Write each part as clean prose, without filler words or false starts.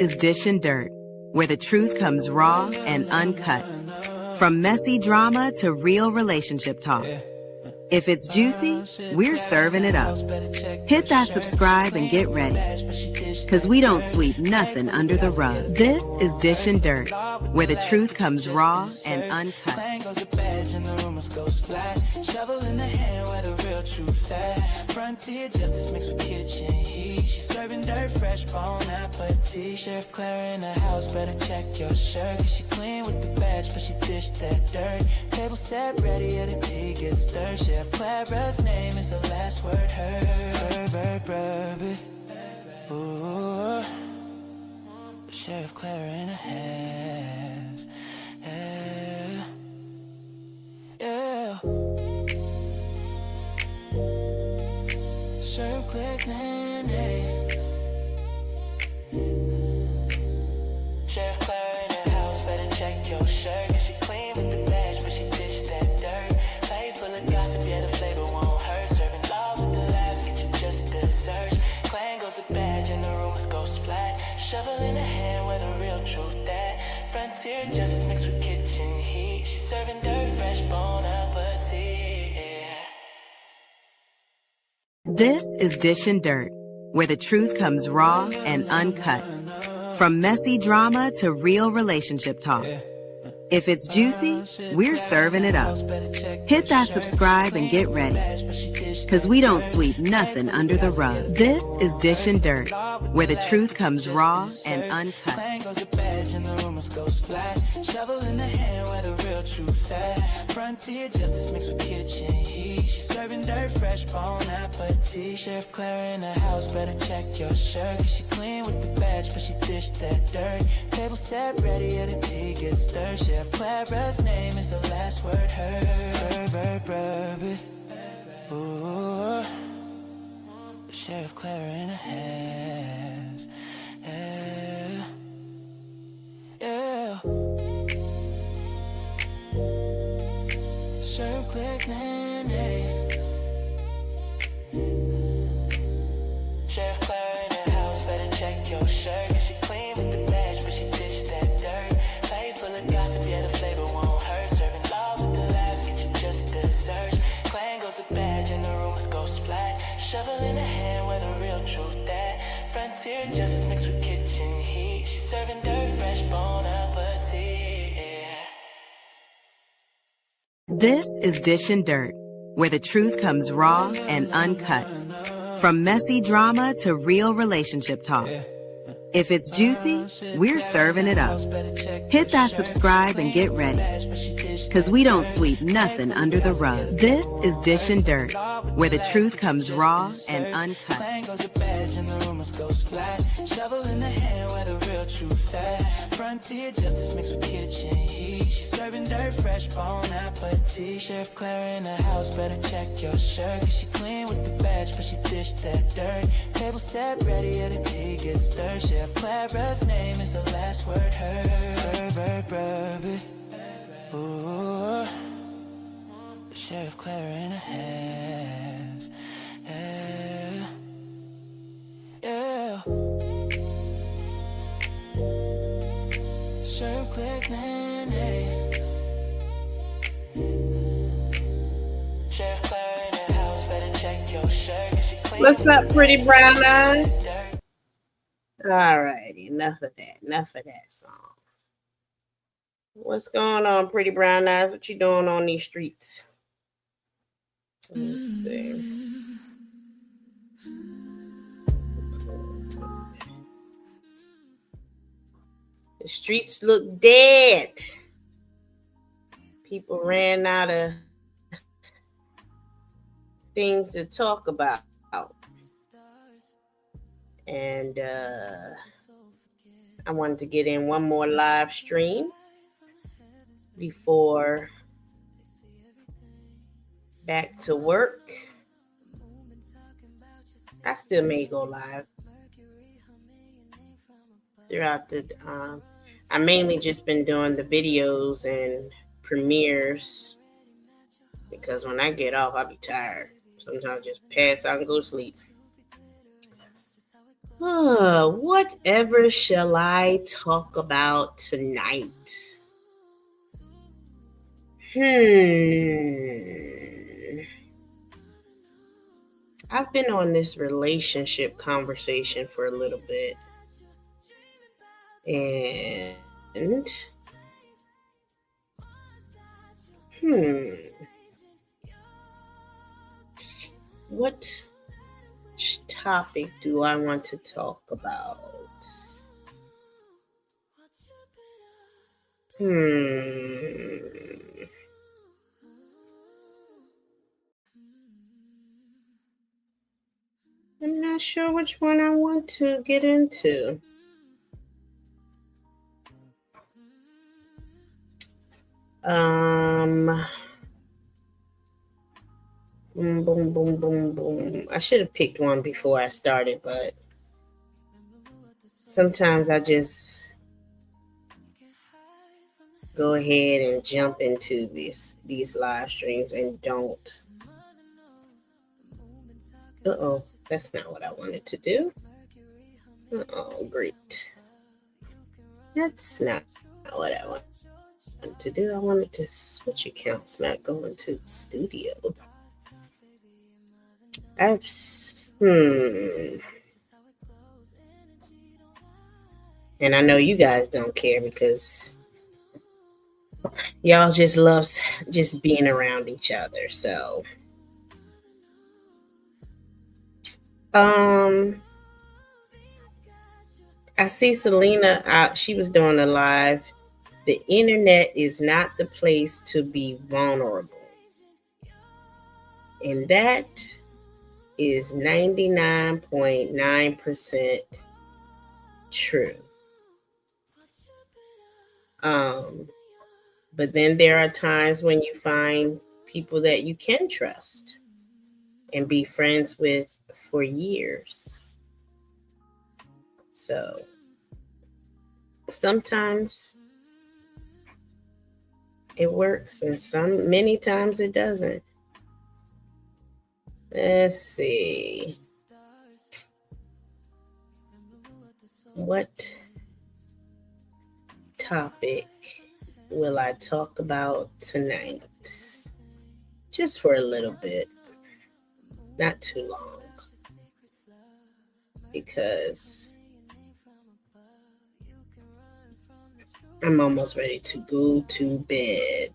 is Dish and Dirt, where the truth comes raw and uncut. From messy drama to real relationship talk. If it's juicy, we're serving it up. Hit that subscribe and get ready, because we don't sweep nothing under the rug. This is Dish and Dirt, where the truth comes raw and uncut. Shovel in the hand where the real truth at. Frontier justice mixed with kitchen heat. She's serving dirt, fresh bone appetit. Sheriff Clara in the house, better check your shirt. Cause she clean with the badge, but she dished that dirt. Table set ready, and the tea gets stirred. Sheriff Clara's name is the last word heard. Baby. Ooh. Sheriff Clara in the house. Yeah. Sheriff Clara, hey. Sheriff Clara in the house, better check your shirt. Cause she clean with the badge, but she dished that dirt. Plate full of gossip, yeah, the flavor won't hurt. Serving law with the laughs, get you just a search. Clan goes a badge and the rumors go splat. Shovel in the hand where the real truth at. Frontier justice mixed with kitchen heat. She's serving dirt, fresh bone appetite. This is Dish and Dirt, where the truth comes raw and uncut. From messy drama to real relationship talk. If it's juicy, we're serving it up. Hit that subscribe and get ready, because we don't sweep nothing under the rug. This is Dish and Dirt, where the truth comes raw and uncut. Shovel in the hand where the real truth at. Frontier justice mixed with kitchen heat. She's serving dirt, fresh bone appetit. Sheriff Clara in the house, better check your shirt. Cause she clean with the badge, but she dished that dirt. Table set ready, and the tea gets stirred. Sheriff Clara's name is the last word heard. Baby. Ooh. Sheriff Clara in the house. Yeah. Sheriff Clara, hey. Sheriff Clara in the house, better check your shirt. Cause she clean with the badge, but she dished that dirt. Plate full of gossip, yeah, the flavor won't hurt. Serving law with the laughs, get you just a search. Clan goes a badge and the rumors go splat. Shovel in the hand where the real truth at. Frontier justice mixed with kitchen heat. She's serving dirt, fresh bone appetite. This is Dish and Dirt, where the truth comes raw and uncut. From messy drama to real relationship talk. If it's juicy, we're serving it up. Hit that subscribe and get ready, because we don't sweep nothing under the rug. This is Dish and Dirt, where the truth comes raw and uncut. Shovel in the hand where the real truth at. Frontier justice mixed with kitchen heat. She's serving dirt, fresh bone appetit. Sheriff Clara in the house, better check your shirt. Cause she clean with the badge, but she dished that dirt. Table set ready, and the tea gets stirred. Sheriff Clara's name is the last word heard. Baby. Ooh. Sheriff Clara in the house. Yeah. Sheriff Clara, hey. Sheriff Clara in the house, better check your shirt. What's up, pretty brown eyes? All right, enough of that song. What's going on, pretty brown eyes? What you doing on these streets? Let's see. The streets look dead. People ran out of things to talk about. And I wanted to get in one more live stream before back to work. I still may go live throughout the I mainly just been doing the videos and premieres because when I get off, I be tired. Sometimes I just pass out and go to sleep. Whatever shall I talk about tonight? I've been on this relationship conversation for a little bit. And what topic do I want to talk about? I'm not sure which one I want to get into. Boom, boom, boom, boom, boom. I should have picked one before I started, but sometimes I just go ahead and jump into these live streams and don't. That's not what I wanted to do. Great. That's not what I wanted to do. I wanted to switch accounts, not go into the studio. And I know you guys don't care because y'all just love just being around each other. So, I see Selena out. She was doing a live. The internet is not the place to be vulnerable. And that is 99.9% true. But then there are times when you find people that you can trust and be friends with for years. So sometimes it works and many times it doesn't. Let's see. What topic will I talk about tonight? Just for a little bit. Not too long. Because I'm almost ready to go to bed.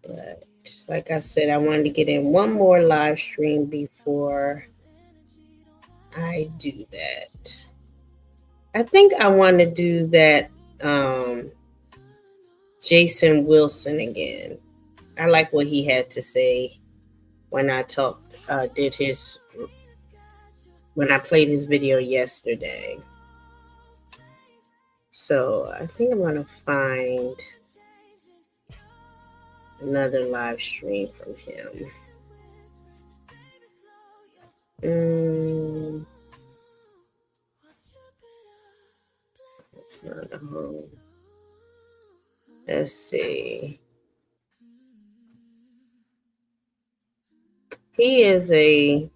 But like I said, I wanted to get in one more live stream before I do that. I think I want to do that Jason Wilson again. I like what he had to say when I when I played his video yesterday. So I think I'm going to find another live stream from him. It's not at home. Let's see. He is I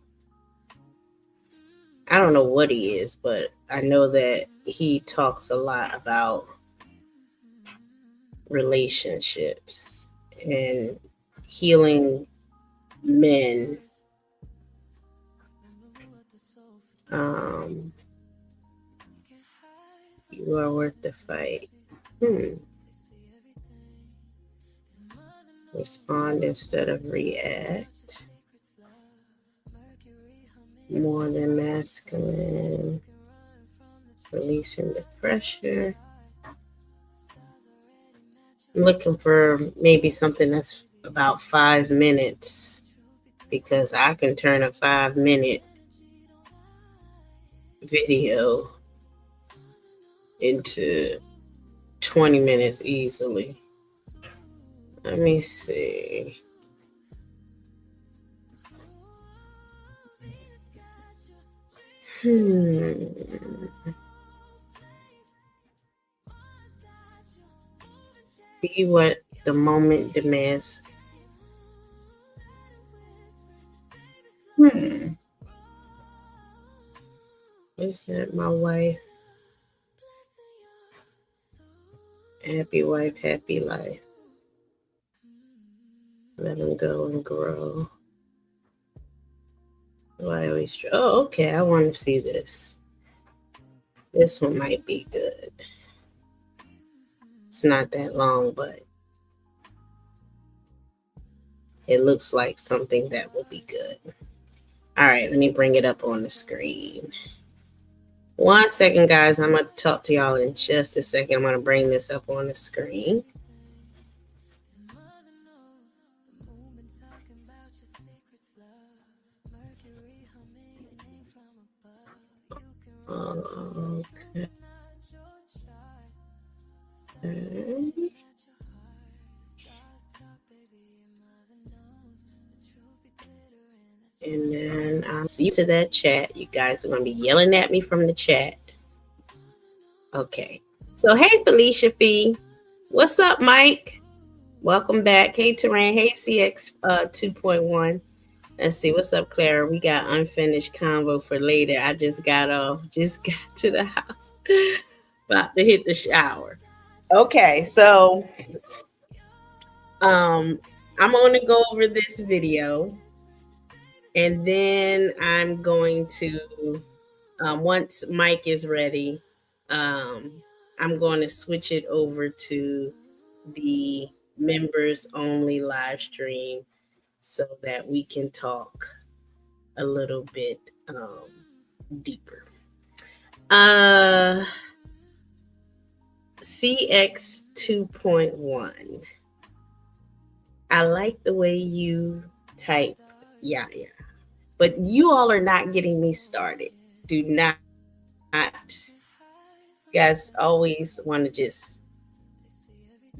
don't know what he is, but I know that he talks a lot about relationships and healing men. You are worth the fight. Respond instead of react. More than masculine. Releasing the pressure. I'm looking for maybe something that's about 5 minutes because I can turn a 5-minute video into 20 minutes easily. Let me see. Be what the moment demands. Is that my wife? Happy wife, happy life. Let him go and grow. Why always? Oh, okay. I want to see this. This one might be good. It's not that long, but it looks like something that will be good. All right, let me bring it up on the screen. 1 second, guys. I'm going to talk to y'all in just a second. I'm going to bring this up on the screen. Okay. And then I'll see you to that chat. You guys are going to be yelling at me from the chat. Okay. So, hey, Felicia Fee. What's up, Mike? Welcome back. Hey, Terrain. Hey, CX 2.1. Let's see. What's up, Clara? We got unfinished convo for later. I just got off. Just got to the house. About to hit the shower. Okay. So, I'm going to go over this video. And then I'm going to, once Mike is ready, I'm going to switch it over to the members only live stream so that we can talk a little bit deeper. CX 2.1. I like the way you type. Yeah. But you all are not getting me started. Do not. You guys always want to just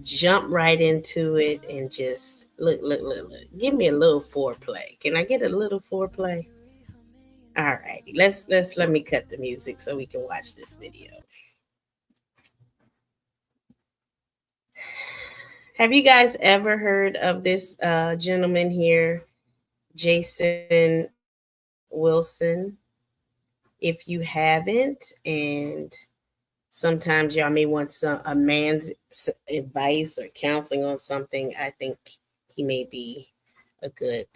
jump right into it and just look. Give me a little foreplay. Can I get a little foreplay? All righty. Let me cut the music so we can watch this video. Have you guys ever heard of this gentleman here, Jason Wilson? If you haven't, and sometimes y'all may want a man's advice or counseling on something, I think he may be a good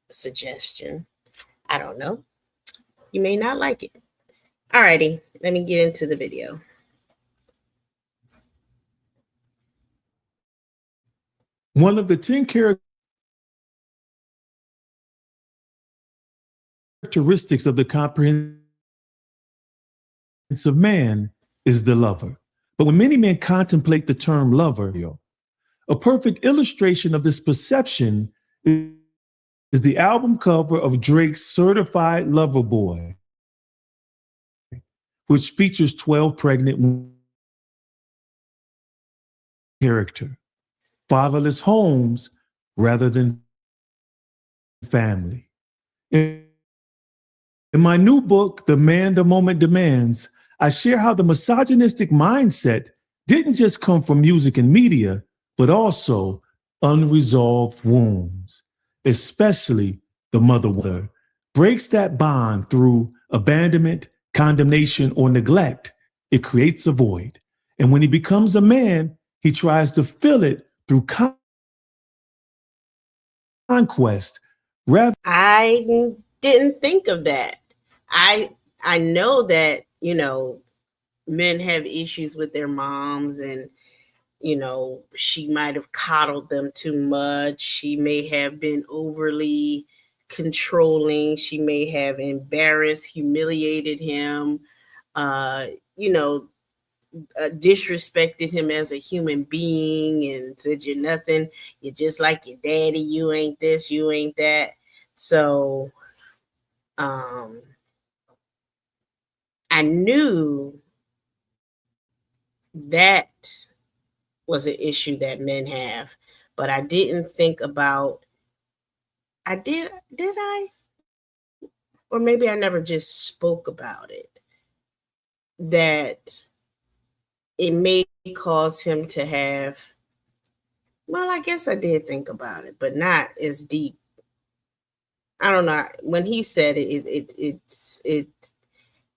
suggestion. I don't know. You may not like it. All righty, let me get into the video. One of the 10 characteristics of the comprehensive man is the lover. But when many men contemplate the term lover, a perfect illustration of this perception is the album cover of Drake's Certified Lover Boy, which features 12 pregnant characters, fatherless homes rather than family. In my new book, The Man the Moment Demands, I share how the misogynistic mindset didn't just come from music and media, but also unresolved wounds, especially the mother breaks that bond through abandonment, condemnation, or neglect. It creates a void. And when he becomes a man, he tries to fill it through conquest. I didn't think of that. I know that, men have issues with their moms, and she might have coddled them too much. She may have been overly controlling. She may have embarrassed, humiliated him, disrespected him as a human being and said, "You're nothing. You're just like your daddy. You ain't this, you ain't that." So I knew that was an issue that men have, but I didn't think about, did I? Or maybe I never just spoke about it, that it may cause him to have, well, I guess I did think about it, but not as deep. I don't know. When he said it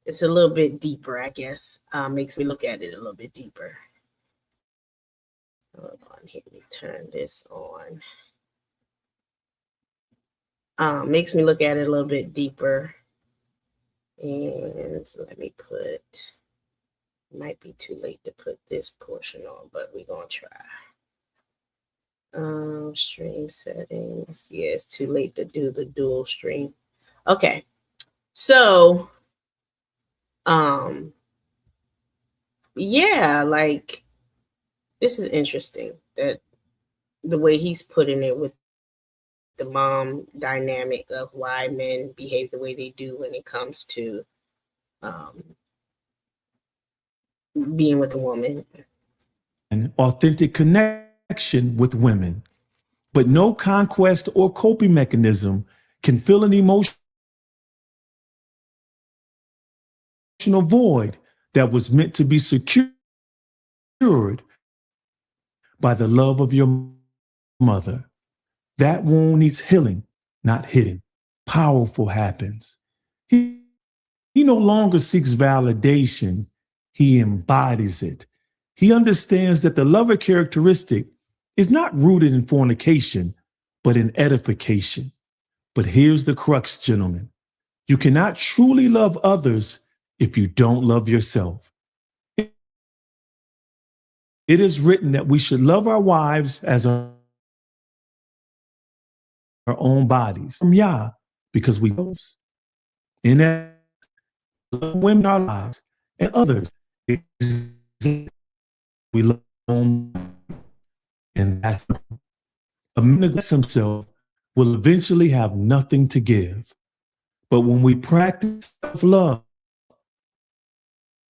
It's a little bit deeper, I guess. Makes me look at it a little bit deeper. Hold on, here, let me turn this on. Makes me look at it a little bit deeper. And let me put, might be too late to put this portion on, but we're gonna try. Stream settings. Yeah, it's too late to do the dual stream. Okay, so yeah, like this is interesting that the way he's putting it with the mom dynamic of why men behave the way they do when it comes to being with a woman. An authentic connection with women, but no conquest or coping mechanism can fill an emotional void that was meant to be secured by the love of your mother. That wound needs healing, not hidden. Powerful happens. He no longer seeks validation, he embodies it. He understands that the lover characteristic is not rooted in fornication, but in edification. But here's the crux, gentlemen. You cannot truly love others if you don't love yourself. It is written that we should love our wives as our own bodies. From Yah, because we love. In that, women our lives and others. We love them, and that's a man neglects himself will eventually have nothing to give. But when we practice love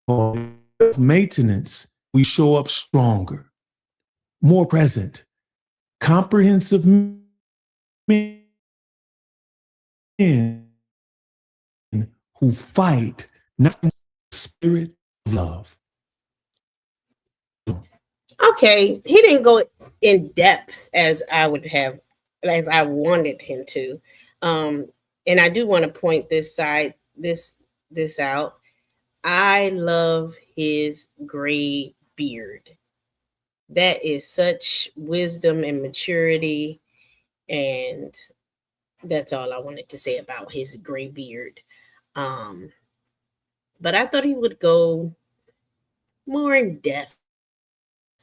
or maintenance, we show up stronger, more present, comprehensive men who fight not in the spirit of love. Okay, he didn't go in depth as I would have, as I wanted him to. And I do want to point this out. I love his gray beard. That is such wisdom and maturity. And that's all I wanted to say about his gray beard. But I thought he would go more in depth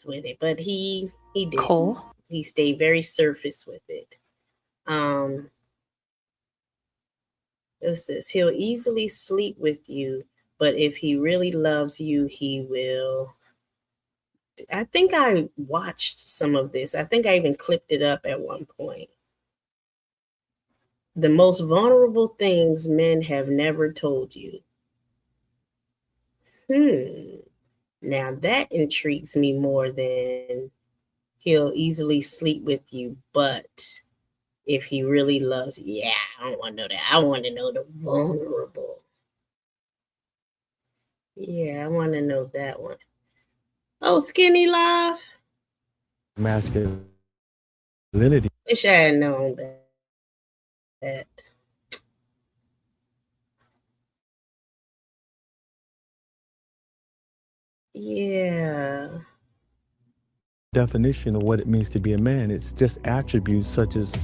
with it, but he did. Cole. He stayed very surface with it. What's this? He'll easily sleep with you, but if he really loves you, he will. I think I watched some of this. I think I even clipped it up at one point. The most vulnerable things men have never told you. Now that intrigues me more than he'll easily sleep with you, but if he really loves you, yeah, I don't want to know that. I want to know the vulnerable. Yeah, I want to know that one. Oh, Skinny Life. Masculinity. Wish I had known that. Yeah. Definition of what it means to be a man. It's just attributes such as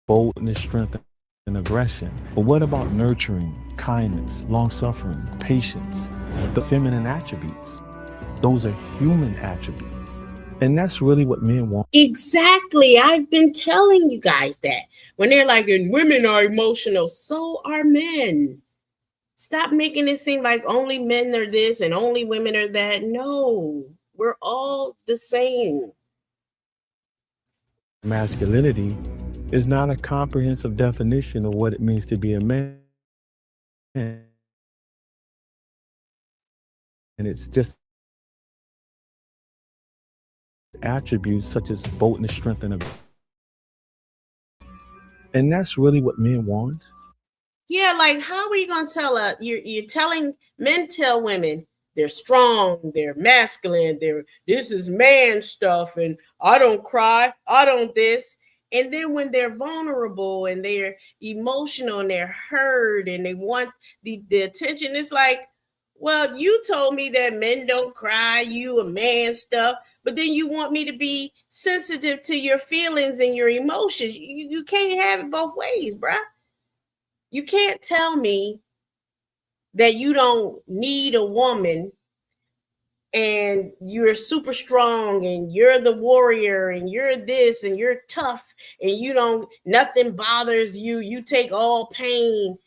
boldness, strength, and aggression. But what about nurturing, kindness, long-suffering, patience, the feminine attributes? Those are human attributes. And that's really what men want. Exactly. I've been telling you guys that. When they're like, and women are emotional, so are men. Stop making it seem like only men are this and only women are that. No, we're all the same. Masculinity is not a comprehensive definition of what it means to be a man. And it's just attributes such as boldness, strength, and aggression. And that's really what men want. Yeah, like how are you gonna tell you're telling men tell women they're strong, they're masculine, this is man stuff, and I don't cry, I don't this. And then when they're vulnerable and they're emotional and they're hurt and they want the attention, it's like, well, you told me that men don't cry, you a man stuff, but then you want me to be sensitive to your feelings and your emotions. You can't have it both ways, bruh. You can't tell me that you don't need a woman and you're super strong and you're the warrior and you're this and you're tough and you don't, nothing bothers you. You take all pain.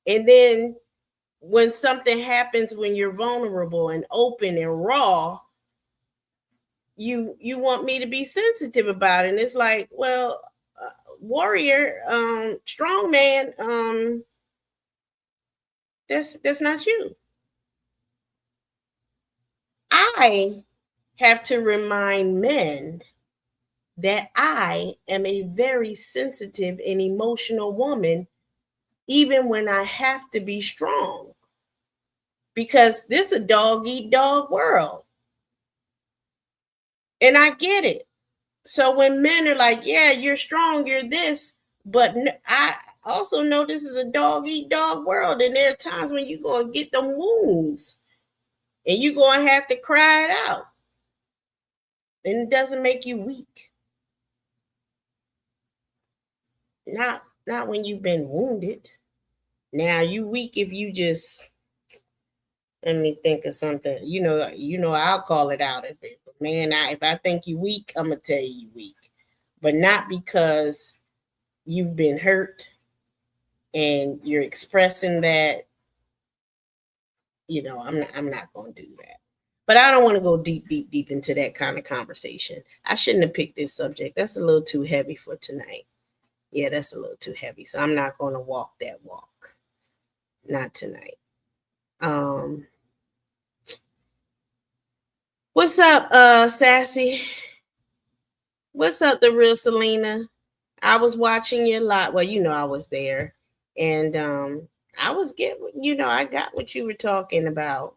And then when something happens, when you're vulnerable and open and raw, you want me to be sensitive about it. And it's like, well, warrior, strong man, that's not you. I have to remind men that I am a very sensitive and emotional woman, even when I have to be strong, because this is a dog eat dog world. And I get it. So when men are like, yeah, you're strong, you're this, but I also know this is a dog eat dog world. And there are times when you're going to get them wounds and you're going to have to cry it out. And it doesn't make you weak. Not when you've been wounded. Now you weak if you just, let me think of something. You know, I'll call it out. If I think you weak, I'm gonna tell you weak, but not because you've been hurt and you're expressing that. You know, I'm not gonna do that. But I don't want to go deep into that kind of conversation. I shouldn't have picked this subject. That's a little too heavy for tonight. Yeah, that's a little too heavy. So I'm not going to walk that walk. Not tonight. What's up, Sassy? What's up, the real Selena? I was watching you a lot. Well, you know, I was there. And I was I got what you were talking about,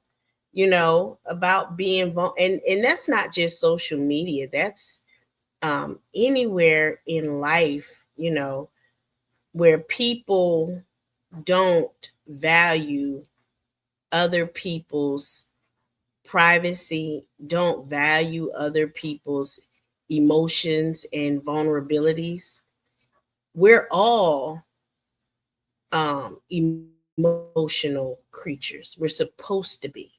about being and that's not just social media. That's anywhere in life, where people don't value other people's privacy, don't value other people's emotions and vulnerabilities. We're all emotional creatures. We're supposed to be.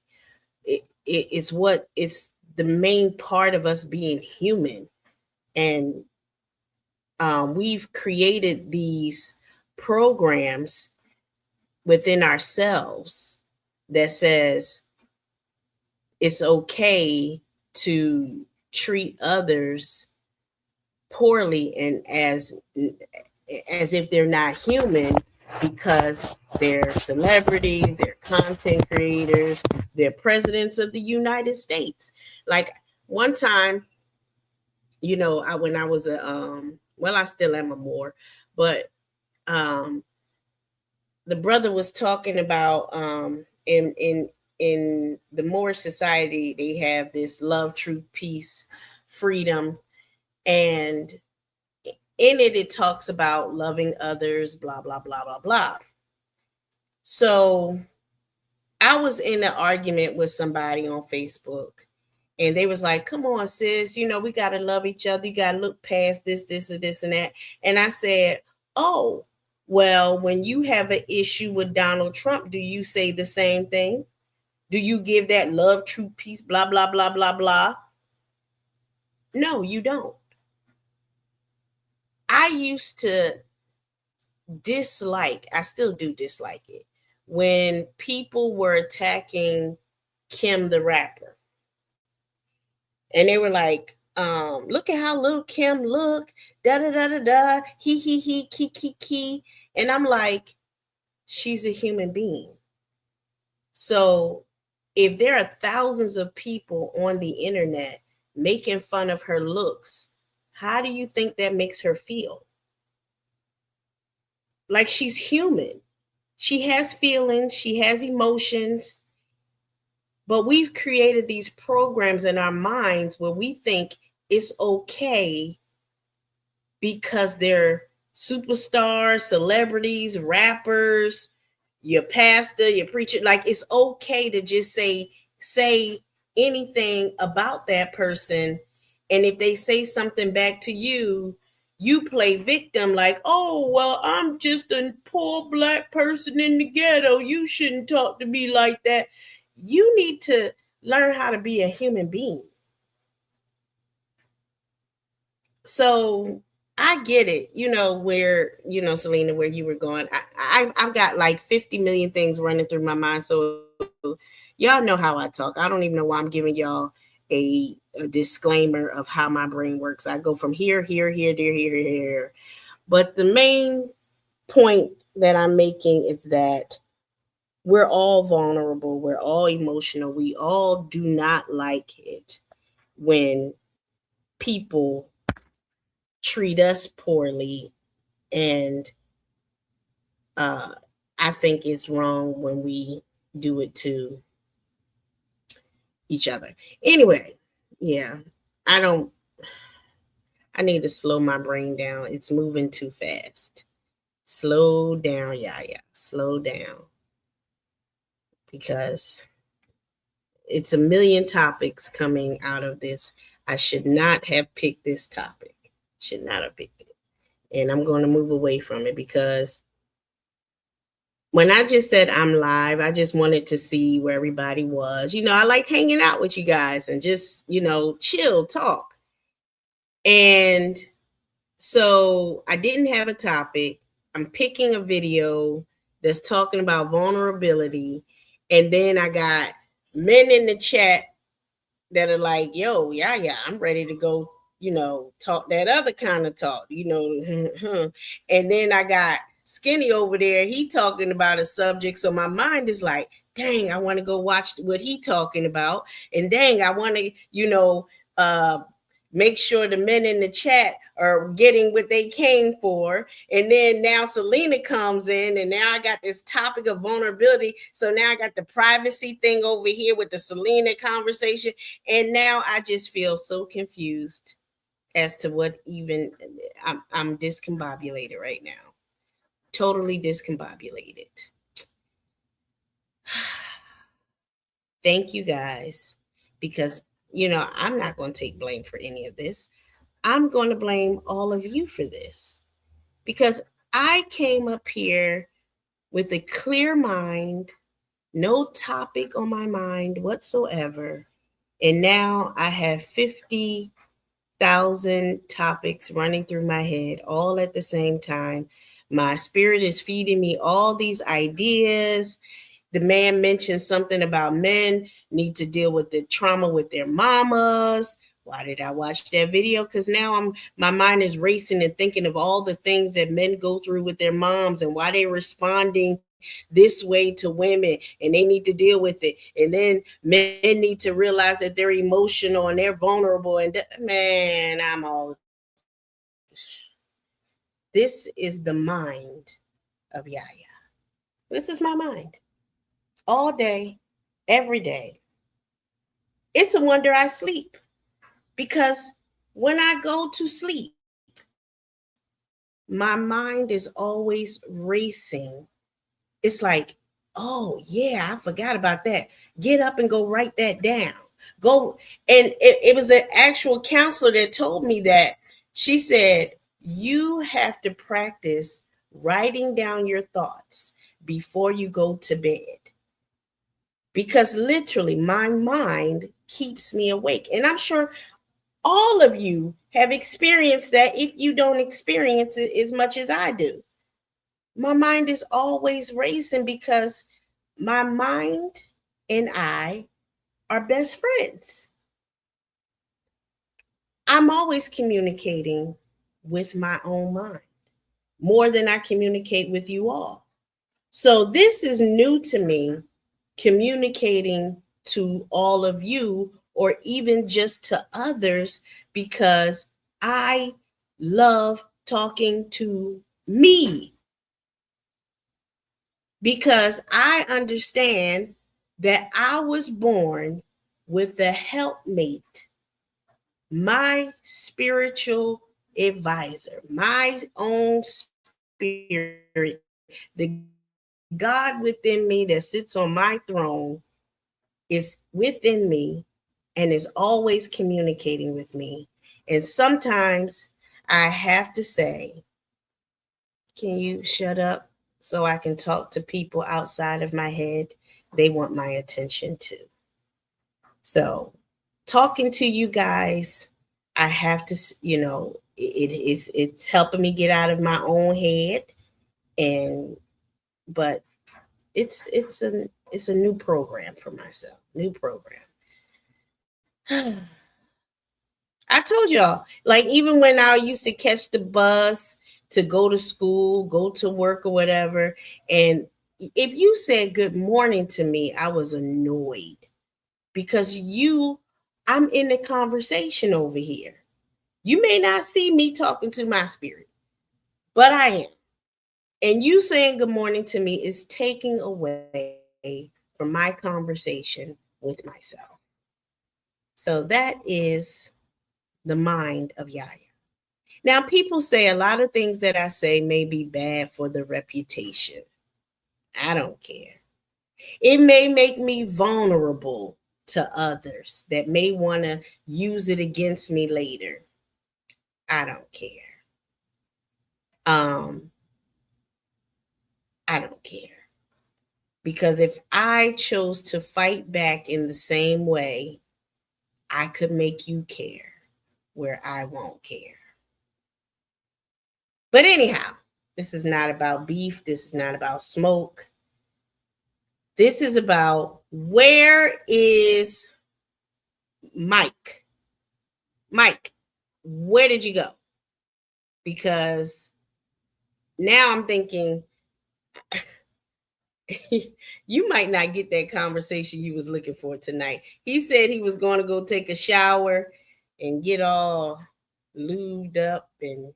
It's the main part of us being human. And we've created these programs within ourselves that says it's okay to treat others poorly and as if they're not human, because they're celebrities, they're content creators, they're presidents of the United States. Like one time, when I was I still am a Moor, but the brother was talking about in the Moorish society, they have this love, truth, peace, freedom, and in it talks about loving others, blah, blah, blah, blah, blah. So I was in an argument with somebody on Facebook, and they was like, come on, sis, we got to love each other. You got to look past this, and this, and that. And I said, oh, well, when you have an issue with Donald Trump, do you say the same thing? Do you give that love, truth, peace, blah, blah, blah, blah, blah? No, you don't. I used to I still do dislike it, when people were attacking Kim the rapper. And they were like, look at how little Kim look, da da da da da, he, ki. And I'm like, she's a human being. So if there are thousands of people on the internet making fun of her looks, how do you think that makes her feel? Like, she's human. She has feelings, she has emotions, but we've created these programs in our minds where we think it's okay because they're superstars, celebrities, rappers, your pastor, your preacher. Like, it's okay to just say anything about that person. And if they say something back to you, you play victim, like, oh, well, I'm just a poor Black person in the ghetto. You shouldn't talk to me like that. You need to learn how to be a human being. So I get it, where, Selena, where you were going. I've got like 50 million things running through my mind. So y'all know how I talk. I don't even know why I'm giving y'all a disclaimer of how my brain works. I go from here, there, here. But the main point that I'm making is that we're all vulnerable. We're all emotional. We all do not like it when people treat us poorly. And I think it's wrong when we do it to each other. Anyway, yeah, I need to slow my brain down. It's moving too fast. Slow down, slow down. Because it's a million topics coming out of this. I should not have picked this topic. Should not have picked it. And I'm going to move away from it, because when I just said I'm live, I just wanted to see where everybody was. I like hanging out with you guys and just, chill, talk. And so I didn't have a topic. I'm picking a video that's talking about vulnerability. And then I got men in the chat that are like, yo, yeah, I'm ready to go, talk that other kind of talk, And then I got Skinny over there. He talking about a subject. So my mind is like, dang, I want to go watch what he talking about. And dang, I want to, make sure the men in the chat are getting what they came for. And then now Selena comes in, and now I got this topic of vulnerability. So now I got the privacy thing over here with the Selena conversation. And now I just feel so confused as to what even I'm discombobulated right now. Totally discombobulated. Thank you guys, because I'm not going to take blame for any of this. I'm going to blame all of you for this, because I came up here with a clear mind, no topic on my mind whatsoever. And now I have 50,000 topics running through my head all at the same time. My spirit is feeding me all these ideas. The man mentioned something about men need to deal with the trauma with their mamas. Why did I watch that video? Because now my mind is racing and thinking of all the things that men go through with their moms and why they're responding this way to women, and they need to deal with it. And then men need to realize that they're emotional and they're vulnerable. And man, this is the mind of Yaya. This is my mind. All day, every day. It's a wonder I sleep, because when I go to sleep, my mind is always racing. It's like, oh yeah, I forgot about that. Get up and go write that down. Go. And it was an actual counselor that told me that. She said, you have to practice writing down your thoughts before you go to bed. Because literally my mind keeps me awake. And I'm sure all of you have experienced that if you don't experience it as much as I do. My mind is always racing because my mind and I are best friends. I'm always communicating with my own mind more than I communicate with you all. So this is new to me, communicating to all of you or even just to others, because I love talking to me, because I understand that I was born with a helpmate, my spiritual advisor, my own spirit, the God within me that sits on my throne is within me and is always communicating with me. And sometimes I have to say, can you shut up so I can talk to people outside of my head? They want my attention too. So, talking to you guys, I have to, it's helping me get out of my own head, but it's a new program for myself. New program. I told y'all, like even when I used to catch the bus to go to school, go to work or whatever, and if you said good morning to me, I was annoyed because I'm in the conversation over here. You may not see me talking to my spirit, but I am. And you saying good morning to me is taking away from my conversation with myself. So that is the mind of Yaya. Now, people say a lot of things that I say may be bad for the reputation. I don't care. It may make me vulnerable to others that may want to use it against me later. I don't care. I don't care. Because if I chose to fight back in the same way, I could make you care where I won't care. But anyhow, this is not about beef. This is not about smoke. This is about where is Mike? Mike, where did you go? Because now I'm thinking you might not get that conversation you was looking for tonight. He said he was going to go take a shower and get all lubed up and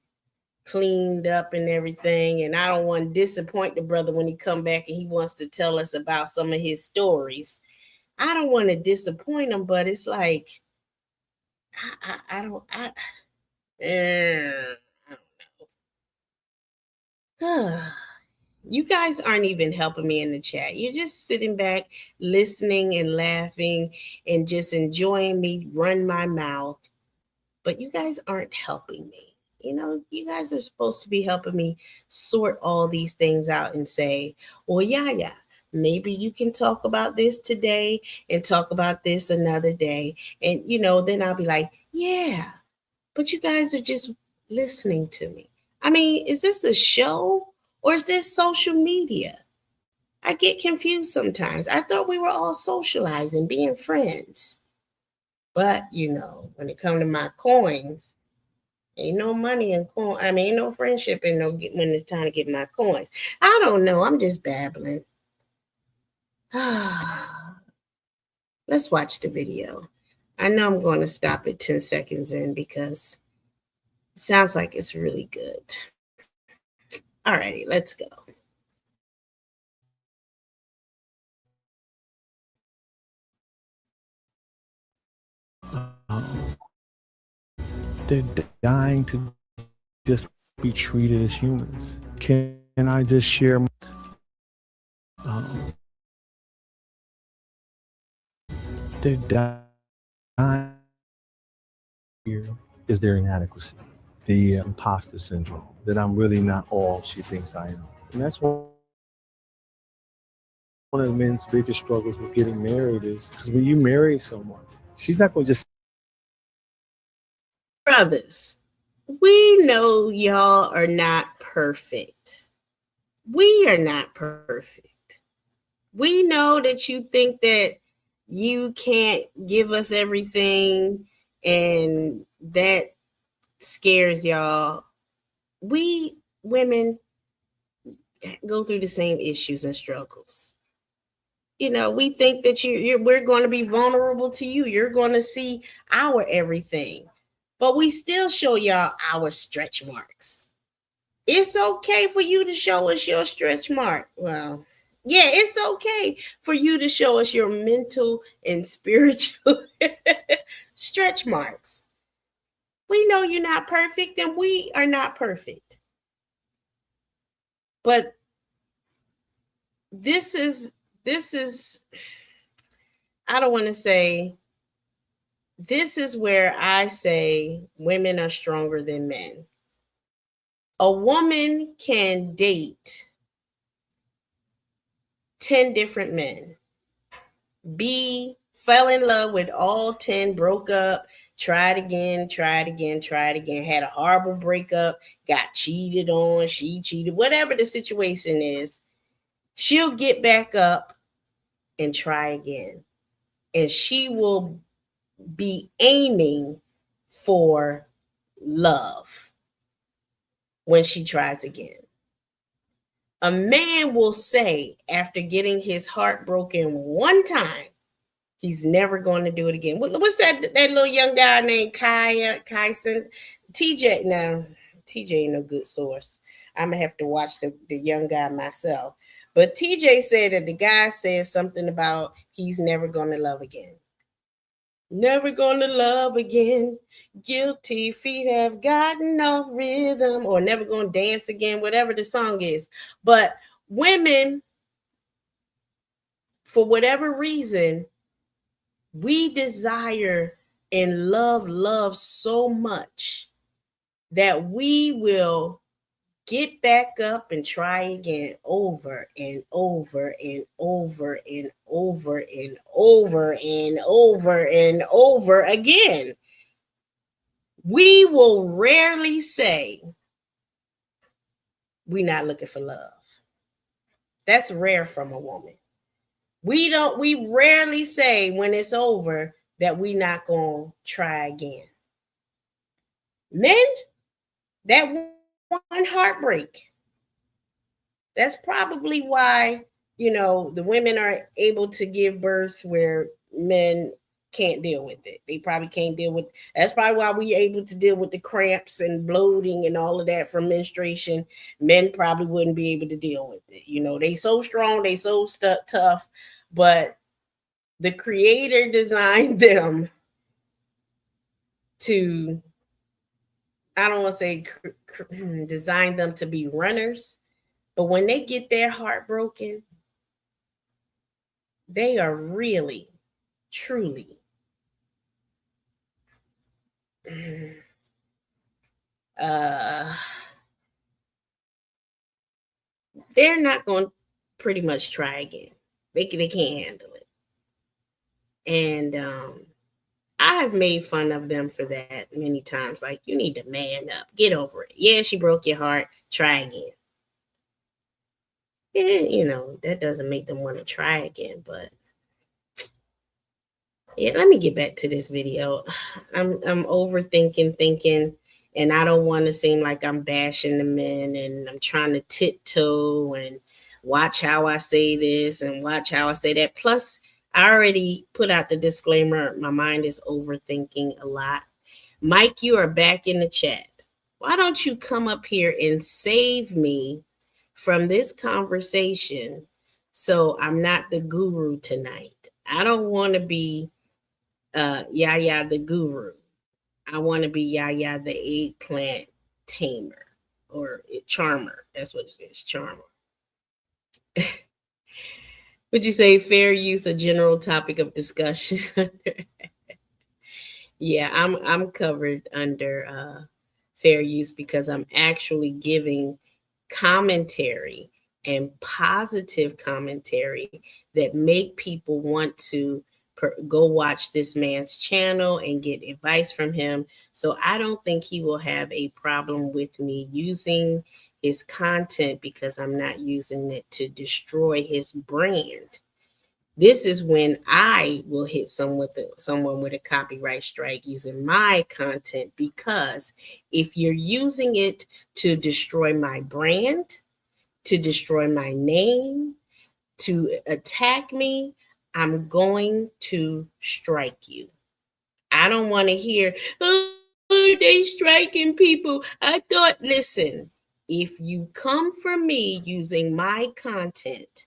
cleaned up and everything. And I don't want to disappoint the brother when he come back and he wants to tell us about some of his stories. I don't want to disappoint him, but it's like, I don't know. You guys aren't even helping me in the chat. You're just sitting back, listening and laughing and just enjoying me run my mouth. But you guys aren't helping me. You guys are supposed to be helping me sort all these things out and say, well, yeah, maybe you can talk about this today and talk about this another day. And, then I'll be like, yeah, but you guys are just listening to me. I mean, is this a show? Or is this social media? I get confused sometimes. I thought we were all socializing, being friends. But, when it comes to my coins, ain't no money in coin. I mean, ain't no friendship in when it's time to get my coins. I don't know. I'm just babbling. Let's watch the video. I know I'm going to stop at 10 seconds in because it sounds like it's really good. All righty, let's go. They're dying to just be treated as humans. Can I just share? They're dying. Here is their inadequacy, the imposter syndrome, that I'm really not all she thinks I am. And that's one of the men's biggest struggles with getting married is because when you marry someone, she's not going to just. Brothers, we know y'all are not perfect. We are not perfect. We know that you think that you can't give us everything and that scares y'all. We women go through the same issues and struggles. We think that we're going to be vulnerable to you. You're going to see our everything. But we still show y'all our stretch marks. It's okay for you to show us your stretch mark. Well, yeah, it's okay for you to show us your mental and spiritual stretch marks. We know you're not perfect, and we are not perfect. But this is, I don't want to say, this is where I say women are stronger than men. A woman can date 10 different men, fell in love with all 10, broke up, tried again, had a horrible breakup, got cheated on, she cheated, whatever the situation is, she'll get back up and try again. And she will be aiming for love when she tries again. A man will say, after getting his heart broken one time, he's never going to do it again. What's that little young guy named Kyson? TJ. Now, TJ ain't no good source. I'm going to have to watch the young guy myself. But TJ said that the guy said something about he's never going to love again. Never gonna love again. Guilty feet have gotten off rhythm, or never gonna dance again, whatever the song is. But women, for whatever reason, we desire and love so much that we will get back up and try again over and over and over and over and over and over and over again. We will rarely say we're not looking for love. That's rare from a woman. We rarely say when it's over that we're not going to try again. Men, that one heartbreak. That's probably why, the women are able to give birth where men can't deal with it. They probably can't deal with. That's probably why we're able to deal with the cramps and bloating and all of that from menstruation. Men probably wouldn't be able to deal with it. They so strong, they so tough, but the Creator designed them to, I don't want to say design them to be runners, but when they get their heart broken, they are really, truly they're not going to pretty much try again. They can't handle it. And I've made fun of them for that many times. Like, you need to man up. Get over it. Yeah, she broke your heart. Try again. And, that doesn't make them want to try again. But, yeah, let me get back to this video. I'm overthinking, and I don't want to seem like I'm bashing the men, and I'm trying to tiptoe and watch how I say this and watch how I say that. Plus, I already put out the disclaimer. My mind is overthinking a lot. Mike, you are back in the chat. Why don't you come up here and save me from this conversation so I'm not the guru tonight? I don't want to be Yaya the guru. I want to be Yaya the eggplant tamer or charmer. That's what it is, charmer. Would you say fair use a general topic of discussion? Yeah, I'm covered under fair use because I'm actually giving commentary and positive commentary that make people want to go watch this man's channel and get advice from him. So I don't think he will have a problem with me using his content because I'm not using it to destroy his brand. This is when I will hit someone with a copyright strike using my content, because if you're using it to destroy my brand, to destroy my name, to attack me, I'm going to strike you. I don't want to hear, oh, they striking people. I thought, listen, if you come for me using my content,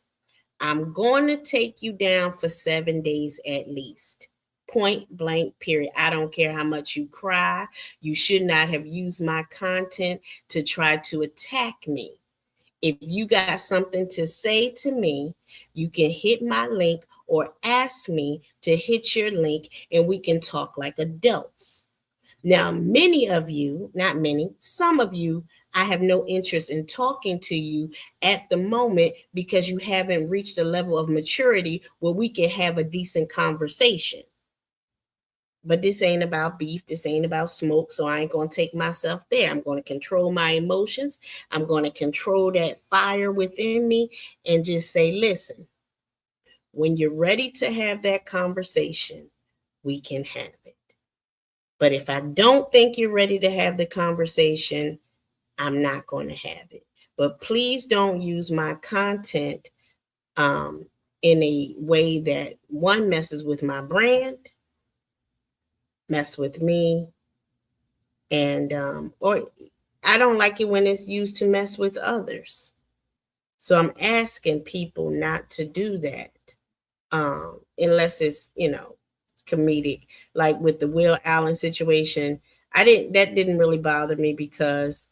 I'm going to take you down for 7 days at least. Point blank, period. I don't care how much you cry. You should not have used my content to try to attack me. If you got something to say to me, you can hit my link or ask me to hit your link and we can talk like adults. Now, many of you, not many, some of you, I have no interest in talking to you at the moment because you haven't reached a level of maturity where we can have a decent conversation. But this ain't about beef. This ain't about smoke. So I ain't going to take myself there. I'm going to control my emotions. I'm going to control that fire within me and just say, listen, when you're ready to have that conversation, we can have it. But if I don't think you're ready to have the conversation, I'm not going to have it. But please don't use my content in a way that, one, messes with my brand, mess with me, and or I don't like it when it's used to mess with others. So I'm asking people not to do that unless it's, comedic. Like with the Will Allen situation, that didn't really bother me because,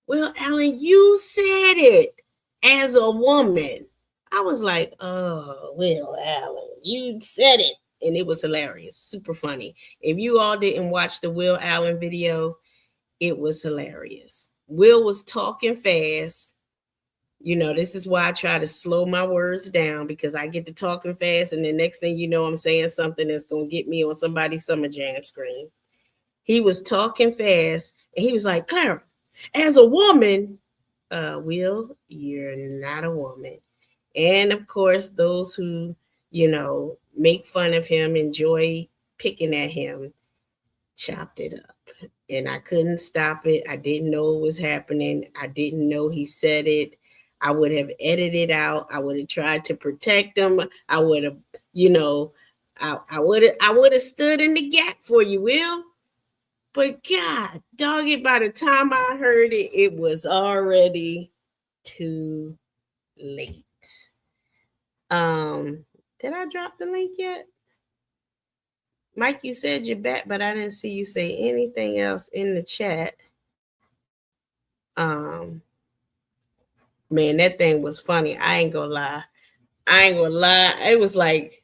Will Allen, you said it as a woman. I was like, oh, Will Allen, you said it. And it was hilarious, super funny. If you all didn't watch the Will Allen video, it was hilarious. Will was talking fast. This is why I try to slow my words down, because I get to talking fast and the next thing you know, I'm saying something that's going to get me on somebody's Summer Jam screen. He was talking fast and he was like, Clara, as a woman, Will, you're not a woman. And of course, those who, make fun of him, enjoy picking at him, chopped it up. And I couldn't stop it. I didn't know it was happening. I didn't know he said it. I would have edited out. I would have tried to protect him. I would have, I would have stood in the gap for you, Will. But God, dog it, by the time I heard it, it was already too late. Did I drop the link yet? Mike, you said you're back, but I didn't see you say anything else in the chat. Man, that thing was funny. I ain't gonna lie. It was like,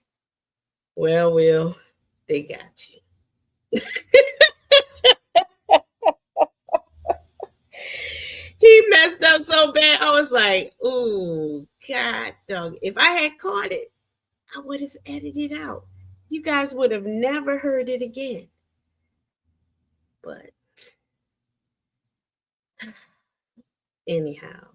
well, Will, they got you. He messed up so bad. I was like, ooh, God, dog. If I had caught it, I would have edited it out. You guys would have never heard it again. But anyhow,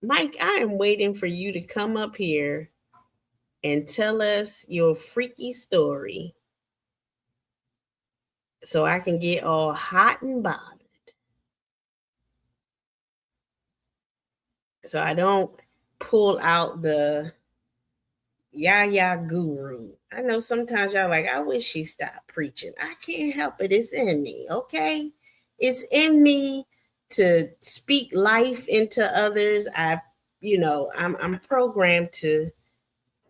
Mike, I am waiting for you to come up here and tell us your freaky story so I can get all hot and bothered. So I don't pull out the Yaya guru. I know sometimes y'all like, I wish she stopped preaching. I can't help it. It's in me, okay? It's in me to speak life into others. I'm programmed to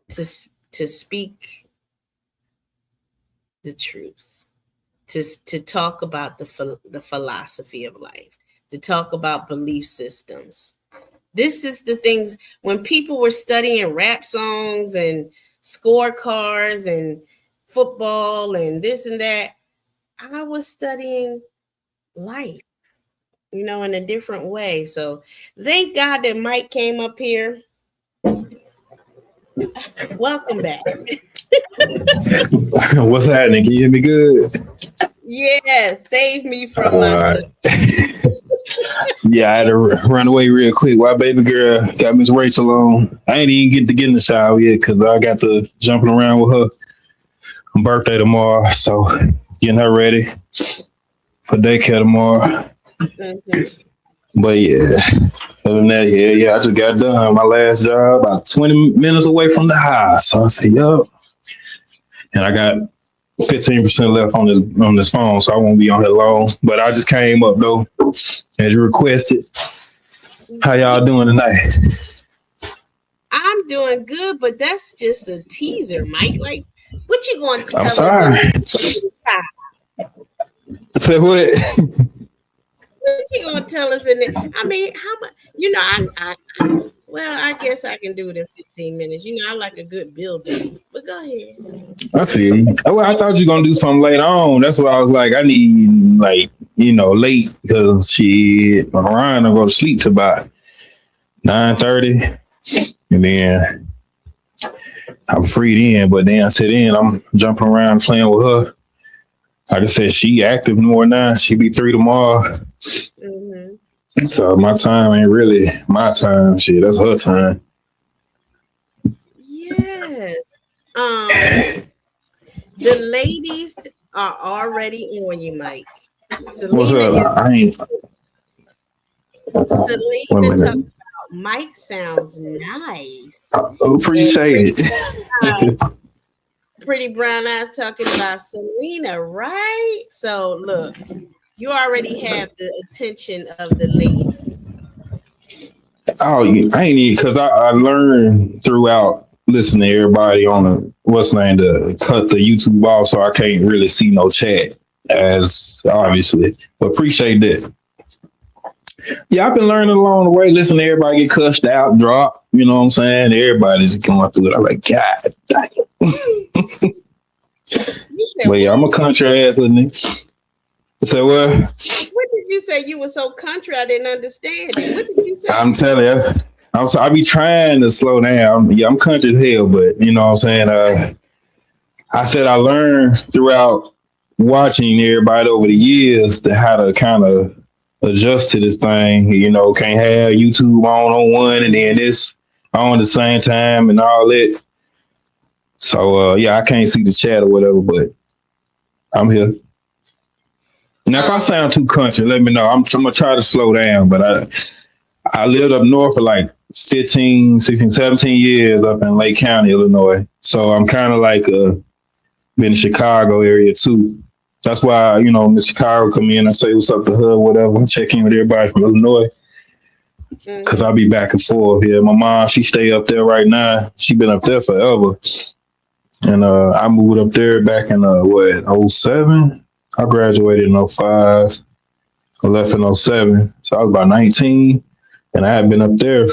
speak the truth, to talk about the philosophy of life, to talk about belief systems. This is the things when people were studying rap songs and scorecards and football and this and that, I was studying life, in a different way. So thank God that Mike came up here. Welcome back. What's happening? Can you hear me good? Yeah, save me from myself. Yeah, I had to run away real quick while baby girl got Miss Rachel on. I ain't even get in the shower yet because I got to jumping around with her. Her birthday tomorrow, so getting her ready for daycare tomorrow. Mm-hmm. But yeah, other than that, I just got done my last job about 20 minutes away from the house. So I said, yup. And I got 15% left on this phone, so I won't be on here long. But I just came up though, as you requested. How y'all doing tonight? I'm I'm doing good, but that's just a teaser, Mike. Like, what you going to tell I'm us? sorry. Say what? What you gonna tell us in it? I mean, how much? You know, well, I guess I can do it in 15 minutes. You know, I like a good build up. But go ahead. I see. Well, I thought you were gonna do something later on. That's why I was like, I need like late because Ryan will go to sleep to about 9:30, and then I'm free then. But then I said, I'm jumping around playing with her. Like I said, she active more now. She be 3 tomorrow. Mm-hmm. So my time ain't really my time. Shit, that's her time. Yes. The ladies are already on you, Mike. What's up? I ain't. Selena talking about Mike sounds nice. Appreciate it. Pretty Brown Eyes talking about Selena, right? So look, you already have the attention of the lady. Oh, I ain't even because I learned throughout listening to everybody on to cut the YouTube off, so I can't really see no chat as obviously. But appreciate that. Yeah, I've been learning along the way. Listen to everybody get cussed out, drop. You know what I'm saying? Everybody's going through it. I'm like, God damn. But yeah, I'm a country ass little nigga. So what? What did you say? You were so country, I didn't understand it. What did you say? I'm telling you, I be trying to slow down. I'm country as hell, but you know what I'm saying? I said I learned throughout watching everybody over the years how to kind of adjust to this thing. You know, can't have YouTube on one and then this on the same time and all that. So yeah, I can't see the chat or whatever, but I'm here. Now, if I sound too country, let me know. I'm gonna try to slow down, but I lived up north for like 15, 16, 17 years up in Lake County, Illinois. So I'm kind of like been in the Chicago area too. That's why, Miss Chicago come in and say what's up to her, whatever, and check in with everybody from Illinois. Because I'll be back and forth here. My mom, she stay up there right now. She been up there forever. And I moved up there back in, 07? I graduated in 05. I left in 07. So I was about 19. And I had been up there,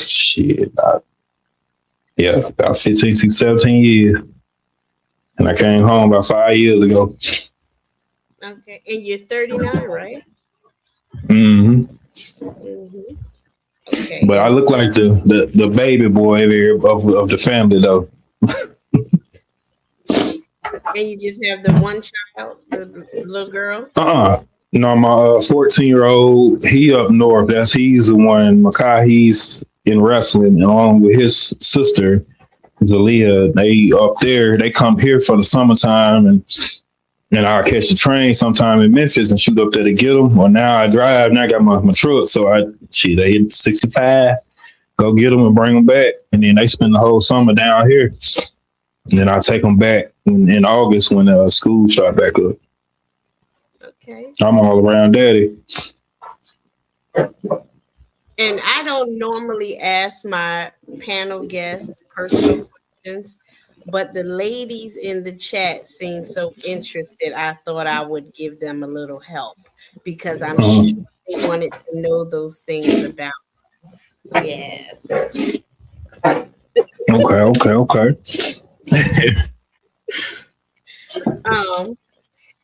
about 15, 16, 17 years. And I came home about 5 years ago. Okay. And you're 39, right? Mm-hmm. Okay. But I look like the baby boy there of the family, though. And you just have the one child, the little girl? No, my 14-year-old, he up north. He's the one, Makai, he's in wrestling along with his sister, Zalia. They up there, they come here for the summertime and I'll catch the train sometime in Memphis and shoot up there to get them. Well, now I drive, now I got my truck. So they hit 65, go get them and bring them back. And then they spend the whole summer down here. And then I'll take them back in August when school start back up. Okay. I'm all around daddy. And I don't normally ask my panel guests personal questions, but the ladies in the chat seem so interested. I thought I would give them a little help because I'm sure they wanted to know those things about. Yes. Okay.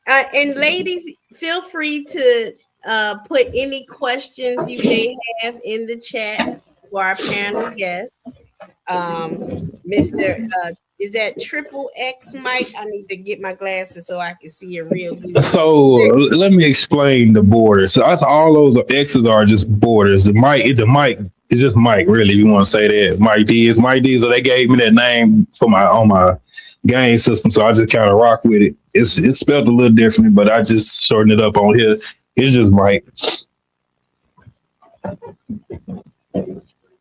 And ladies, feel free to put any questions you may have in the chat for our panel guest. Mr. Is that triple X Mike? I need to get my glasses so I can see it real good. So let me explain the borders. So that's all those X's are just borders. The mic is just Mike, really, if you want to say that. Mike D. So they gave me that name for on my game system, so I just kind of rock with it. It's spelled a little differently, but I just shorten it up on here. It's just Mike.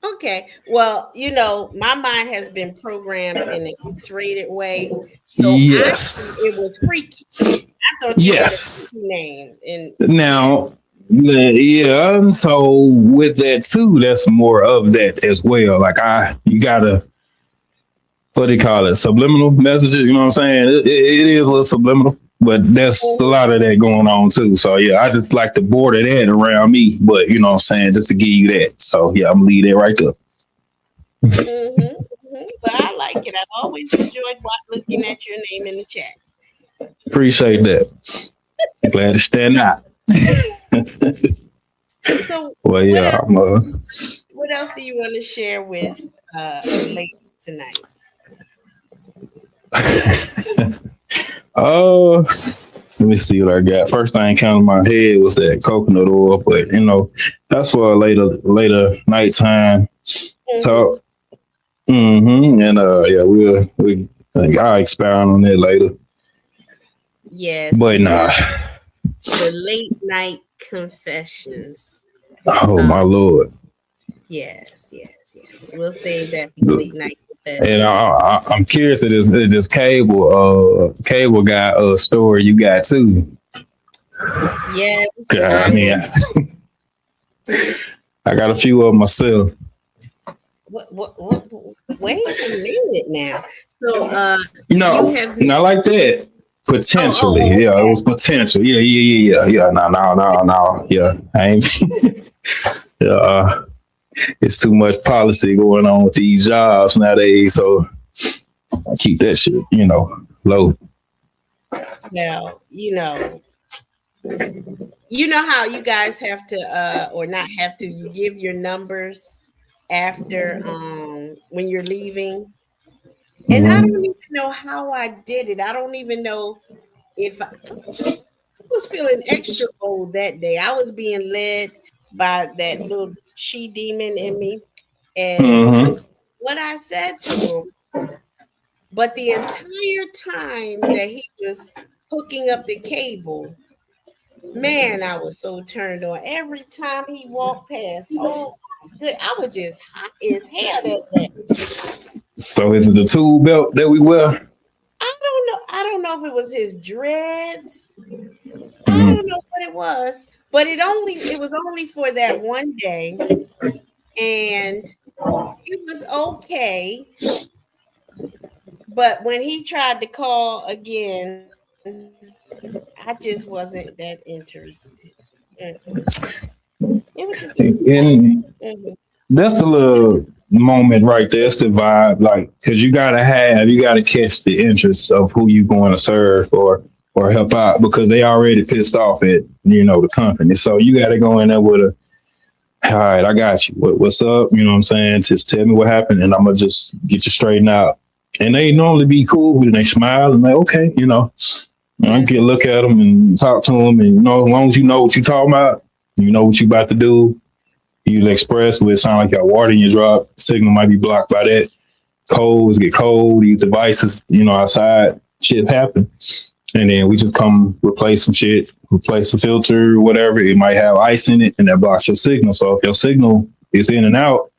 Okay. Well, my mind has been programmed in an X-rated way. So yes. It was freaky. I thought you had a name. Now, yeah, so with that too, that's more of that as well. Like you gotta what do you call it? Subliminal messages. You know what I'm saying? It is a little subliminal, but there's a lot of that going on too. So yeah, I just like to border that around me. But you know what I'm saying? Just to give you that. So yeah, I'm gonna leave that right there. But I like it. I've always enjoyed looking at your name in the chat. Appreciate that. Glad to stand out. So, well, yeah. What else do you want to share with ladies tonight? Let me see what I got. First thing came to my head was that coconut oil, but you know, that's for a later nighttime talk. And yeah, I'll expound on that later. Yes, but nah. The late night confessions. Oh my Lord. Yes. We'll save that for late night confessions. And I'm curious if this cable guy story you got too. Yeah. I mean, I got a few of them myself. What? Wait a minute now. So, not like that. Potentially, okay. Yeah, it was potential. Yeah. No. Yeah, I ain't. It's too much policy going on with these jobs nowadays, so I keep that shit, low. Now, you know how you guys have to, or not have to, you give your numbers after when you're leaving. And I don't even know how I did it. I don't even know if I was feeling extra bold that day. I was being led by that little she demon in me. And what I said to him, but the entire time that he was hooking up the cable, man, I was so turned on. Every time he walked past, I was just hot as hell that day. So is it the tool belt that we wear? I don't know if it was his dreads. I don't know what it was, but it was only for that one day, and it was okay. But when he tried to call again, I just wasn't that interested. It was just that's the little moment right there. It's the vibe, like, because you gotta catch the interest of who you going to serve or help out, because they already pissed off at the company. So you got to go in there with all right, I got you. What's up? You know what I'm saying? Just tell me what happened, and I'm gonna just get you straightened out. And they normally be cool, and they smile and like, okay, I get a look at them and talk to them, and as long as you know what you're talking about, you know what you about to do. You express what it sound like you got water in your drop. Signal might be blocked by that. Colds get cold. These devices, outside, shit happen. And then we just come replace some shit, replace the filter, whatever. It might have ice in it, and that blocks your signal. So if your signal is in and out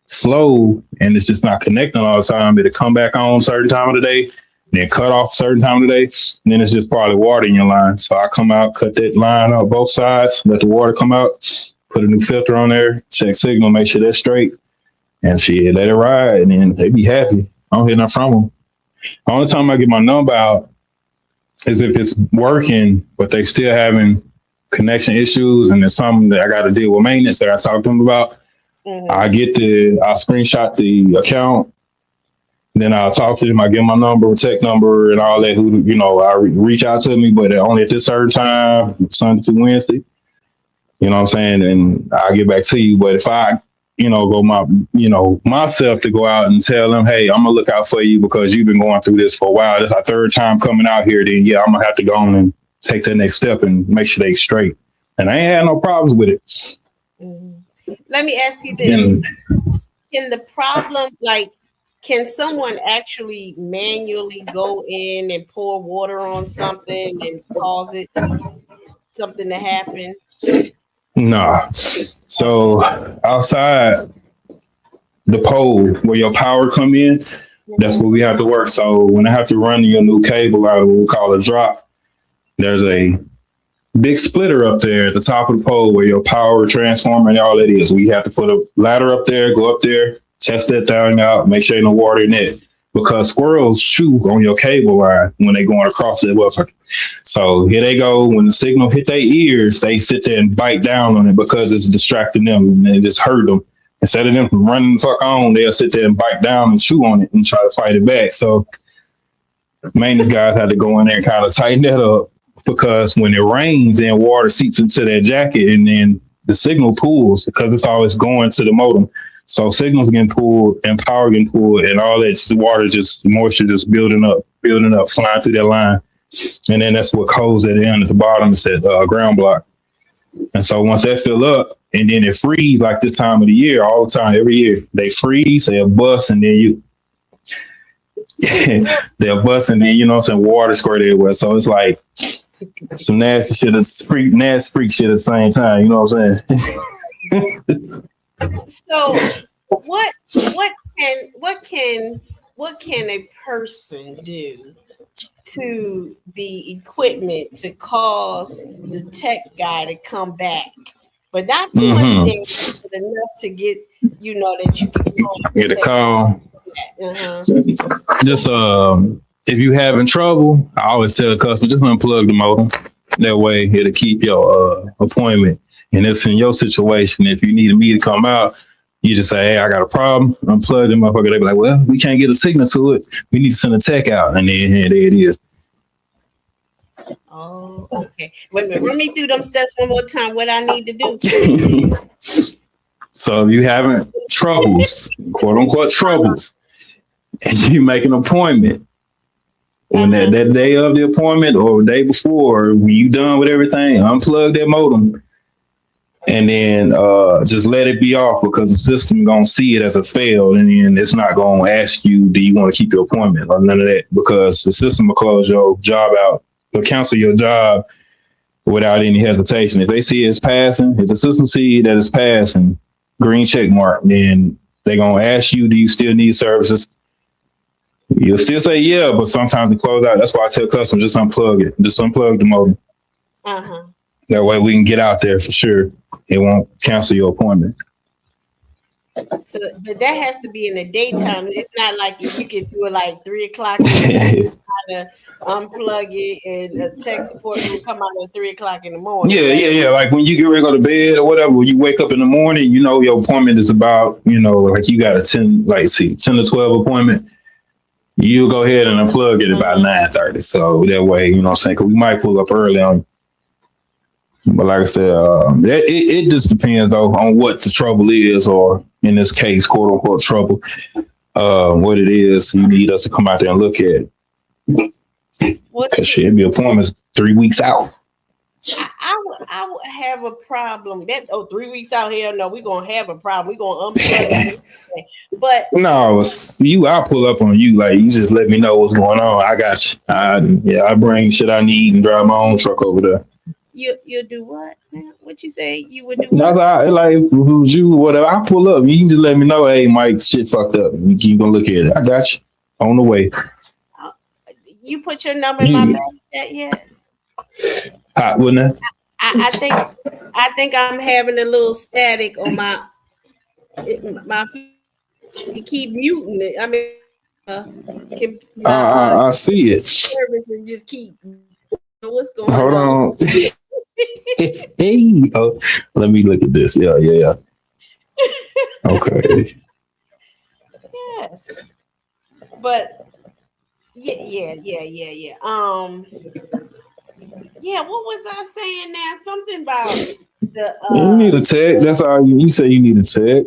slow and it's just not connecting all the time, it'll come back on a certain time of the day, then cut off a certain time of the day, and then it's just probably water in your line. So I come out, cut that line out both sides, let the water come out, put a new filter on there, check signal, make sure that's straight, and shit, let it ride, and then they be happy. I don't hear nothing from them. The only time I get my number out is if it's working, but they still having connection issues, and it's something that I got to deal with maintenance that I talked to them about. I'll screenshot the account, then I'll talk to them. I give my number, tech number, and all that. I reach out to me, but only at this certain time, Sunday to Wednesday. You know what I'm saying? And I'll get back to you. But if I, myself to go out and tell them, hey, I'm gonna look out for you because you've been going through this for a while. This is our third time coming out here. Then yeah, I'm gonna have to go on and take that next step and make sure they straight. And I ain't had no problems with it. Let me ask you this: can the problem, can someone actually manually go in and pour water on something and cause something to happen? Nah. So outside the pole where your power come in, that's where we have to work. So when I have to run your new cable out of what we call a drop, there's a big splitter up there at the top of the pole where your power transformer and all that is. We have to put a ladder up there, go up there, test that thing out, make sure ain't no water in it. because squirrels chew on your cable line when they going across that motherfucker. So here they go. When the signal hit their ears, they sit there and bite down on it because it's distracting them and it just hurt them. Instead of them running the fuck on, they'll sit there and bite down and chew on it and try to fight it back. So maintenance guys had to go in there and kind of tighten that up, because when it rains, then water seeps into that jacket and then the signal pulls because it's always going to the modem. So signals getting pulled and power getting pulled and all that water moisture just building up, flying through that line. And then that's what holds it in at the bottom, is that ground block. And so once that fill up, and then it freeze like this time of the year, all the time, every year, they freeze, they'll bust, and then they'll bust, and then, you know what I'm saying, water squirt everywhere. So it's like some nasty shit, nasty freak shit at the same time, you know what I'm saying? So what can a person do to the equipment to cause the tech guy to come back, but not too much damage, but enough to get, you know, that you can get a call. Just if you having trouble, I always tell the customer, just unplug the modem. That way it'll keep your appointment. And it's in your situation. If you need me to come out, you just say, hey, I got a problem. Unplug the motherfucker. They be like, well, we can't get a signal to it. We need to send a tech out. And then there it is. Oh, okay. Wait a minute. Run me through them steps one more time. What I need to do. So if you having troubles, quote unquote troubles, and you make an appointment, when that day of the appointment or the day before, when you done with everything, unplug that modem. And then just let it be off, because the system gonna see it as a failed, and then it's not gonna ask you, do you want to keep your appointment or none of that, because the system will close your job out, will cancel your job without any hesitation. If they see it's passing, if the system see that it's passing, green check mark, then they're gonna ask you, do you still need services? You'll still say yeah, but sometimes they close out. That's why I tell customers, just unplug it, just unplug the modem. That way we can get out there for sure. It won't cancel your appointment. So, but that has to be in the daytime. It's not like if you can do it like 3 o'clock and kind of unplug it, and the tech support will come out at 3 o'clock in the morning. Yeah. Like when you get ready to go to bed or whatever, when you wake up in the morning, you know your appointment is about, you know, like you got a 10 to 12 appointment. You go ahead and unplug it about 9:30. So that way, you know what I'm saying, because we might pull up early on. But like I said, it just depends though on what the trouble is, or in this case, quote unquote trouble, what it is you need us to come out there and look at. Because shit, be appointments 3 weeks out. I would have a problem. 3 weeks out here, no, we're gonna have a problem. We're gonna unplug it. But no, I'll pull up on you. Like, you just let me know what's going on. I got you. I bring shit I need and drive my own truck over there. You do what? What you say? You would do what? No, like if it was you, whatever. I pull up. You can just let me know. Hey, Mike, shit fucked up. You gonna look at it? I got you on the way. You put your number in my message yet? Wouldn't I think I'm having a little static on my. You keep muting it. I mean, I see it. Service and just keep. What's going Hold on. Hey, let me look at this. Yeah. Okay. Yes, but yeah. What was I saying now? Something about the. You need a tech. That's all you say. You need a tech.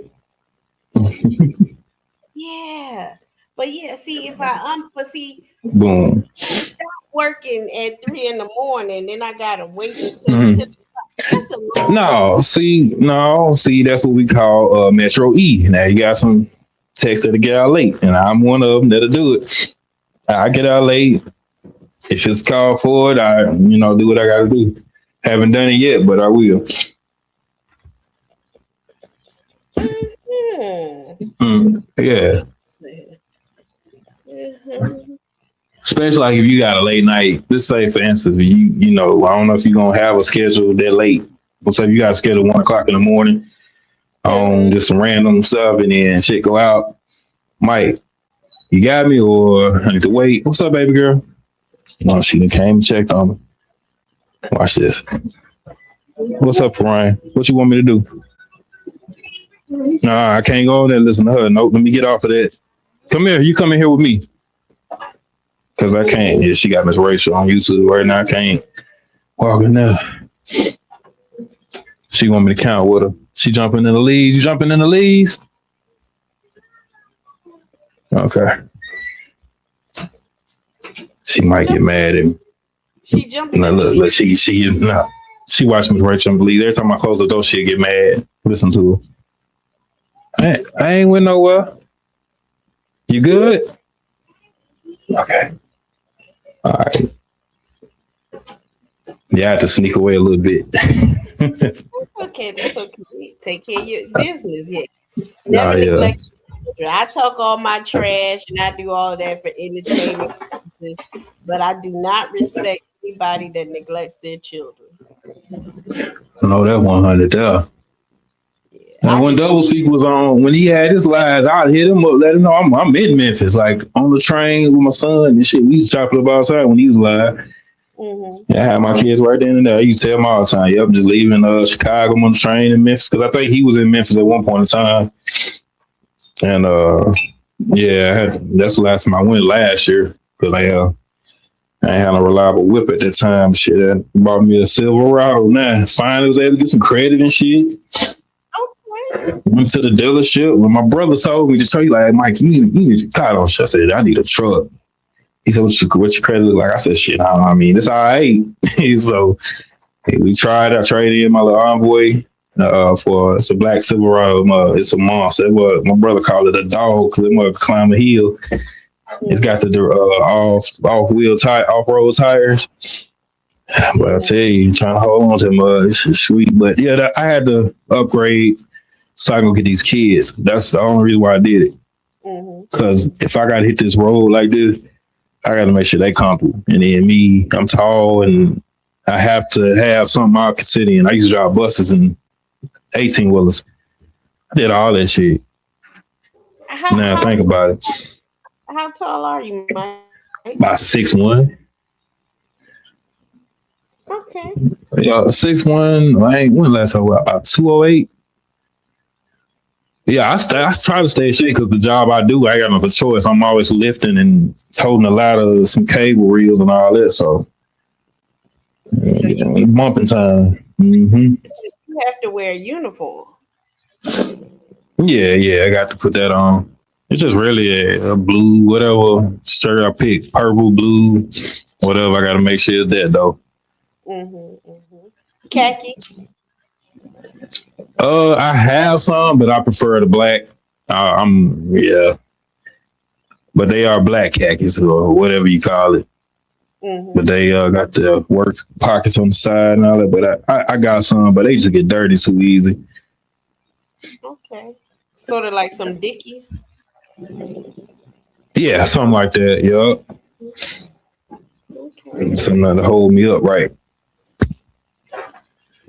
Yeah, but yeah. See, if I boom. Working at 3 in the morning, then I gotta wait until 10 o'clock. No, see, that's what we call Metro E. Now you got some techs that'll get out late, and I'm one of them that'll do it. I get out late. If it's called for it, I do what I gotta do. Haven't done it yet, but I will. Yeah. Especially like if you got a late night. Let's say, for instance, you know, I don't know if you're gonna have a schedule that late. So if you got a schedule 1 o'clock in the morning on just some random stuff, and then shit go out, Mike, You got me, or I need to wait? What's up, baby girl? No, she done came and checked on me. Watch this. What's up, Ryan? What you want me to do? Nah, I can't go there and listen to her. Nope, let me get off of that. Come here. You come in here with me. Because I can't. Yeah, she got Miss Rachel on YouTube right now. I can't walk in there. She want me to count with her. She jumping in the leads. You jumping in the leads? Okay. She might get mad at me. She jumping. No, look, she watched Miss Rachel and believe. Every time I close the door, she'll get mad. Listen to her. I ain't went nowhere. You good? Okay. All right. Yeah, I had to sneak away a little bit. Okay, that's okay. Take care of your business. Yeah. Nah, Never yeah. neglect your children. I talk all my trash and I do all that for entertainment purposes, but I do not respect anybody that neglects their children. No, that 100 there. Yeah, And when Double Speak was on, when he had his lives, I'd hit him up, let him know I'm in Memphis, like on the train with my son and shit. We used to chop it up outside when he was live. I had my kids right then and there. I used to tell them all the time, yep, just leaving Chicago on the train in Memphis, because I think he was in Memphis at one point in time. And yeah, that's the last time I went last year, because I ain't had a reliable whip at that time. Shit, that bought me a Silverado. Now, finally was able to get some credit and shit. Went to the dealership. When my brother told me to tell you, like, Mike, you need your car on. I said, I need a truck. He said, what's your credit look like? I said, shit, I mean, it's all right. So we tried. I traded in my little Envoy it's a black Silverado. It's a monster. My brother called it a dog because it might climb a hill. It's got the off-road tires. But I tell you, trying to hold on to them, it's sweet. But yeah, I had to upgrade so I can get these kids. That's the only reason why I did it. Because if I got to hit this road like this, I got to make sure they comfortable. And then me, I'm tall and I have to have something I can sit in. I used to drive buses and 18-wheelers. I did all that shit. Now I think about it. How tall are you, Mike? About 6'1". Okay. Yeah, 6'1". When last time? About 208. Yeah, I try to stay in shape because the job I do, I got no choice. I'm always lifting and holding a ladder, some cable reels and all that. So bumping time. You have to wear a uniform. Yeah, I got to put that on. It's just really a blue, whatever shirt I pick, purple, blue, whatever. I got to make sure it's that though. Khaki. I have some, but I prefer the black. But they are black khakis or whatever you call it. But they got the work pockets on the side and all that. But I got some, but they just get dirty too easy. Okay, sort of like some Dickies. Yeah, something like that. Yup. Okay. Something to hold me up, right?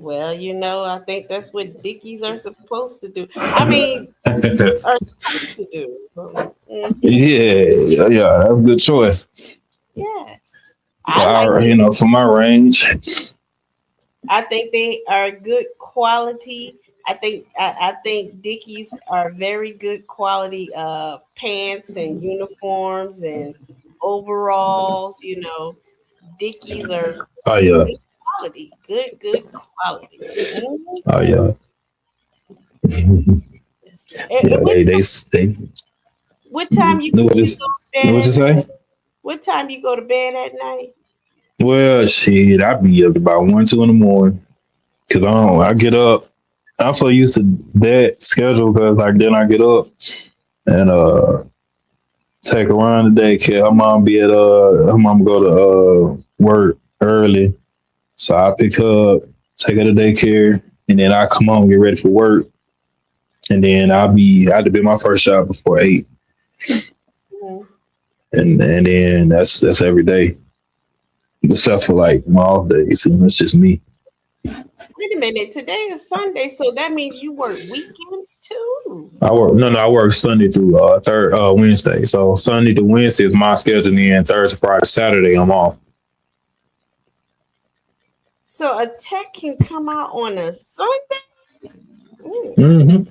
Well, I think that's what Dickies are supposed to do. I mean, are supposed to do. Yeah, that's a good choice. Yes. For my range. I think they are good quality. I think Dickies are very good quality pants and uniforms and overalls. Dickies are good quality. Good quality. Oh yeah. What time you go to bed? What you say? What time you go to bed at night? Well, shit, I be up about 1, 2 in the morning. Cause I get up. I'm so used to that schedule because then I get up and take her around the daycare. Her mom go to work early. So I pick her up, take her to daycare, and then I come home and get ready for work. And then I had to be my first job before 8. And then that's every day. Except for my off days, and that's just me. Wait a minute. Today is Sunday, so that means you work weekends too. I work Sunday through Wednesday. So Sunday to Wednesday is my schedule, and then Thursday, Friday, Saturday I'm off. So a tech can come out on a Sunday. Mm-hmm.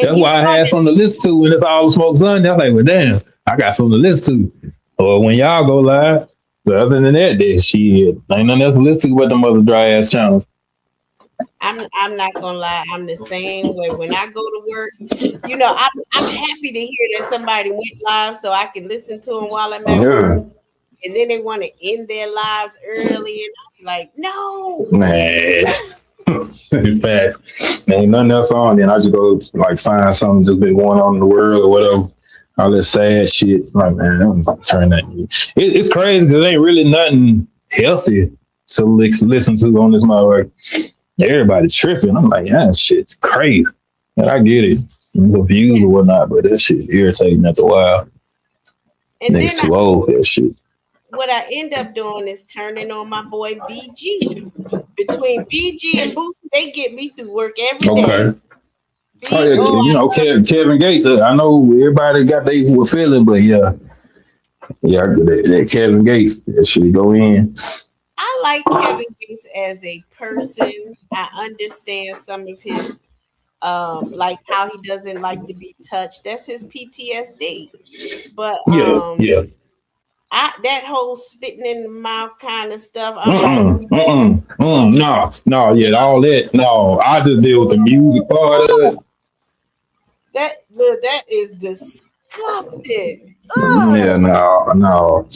That's why I had something to listen to when it's all smoke Sunday. I'm like, well, damn, I got something to listen to. Or when y'all go live. But other than that, shit, ain't nothing else to listen to but them other dry ass channels. I'm not gonna lie, I'm the same way. When I go to work, you know, I'm happy to hear that somebody went live so I can listen to them while I'm at work. And then they want to end their lives early, and I'm like, no, man. In fact, ain't nothing else on. Then I just go like find something just been going on in the world or whatever. All this sad shit. Like, man, I'm gonna turn that. It's crazy because there ain't really nothing healthy to listen to on this motherfucker. Everybody tripping. I'm like, yeah, shit's crazy. And I get it, the views or whatnot, but that shit irritating after a while. And niggas too old for that shit. What I end up doing is turning on my boy BG. Between BG and Boosie, they get me through work every day. Okay. You know, Kevin Gates. I know everybody got they were feeling, but yeah, that Kevin Gates, that shit go in. I like Kevin Gates as a person. I understand some of his, like how he doesn't like to be touched. That's his PTSD. But that whole spitting in the mouth kind of stuff. All that. No, I just deal with the music part of it. That is disgusting. Yeah, no.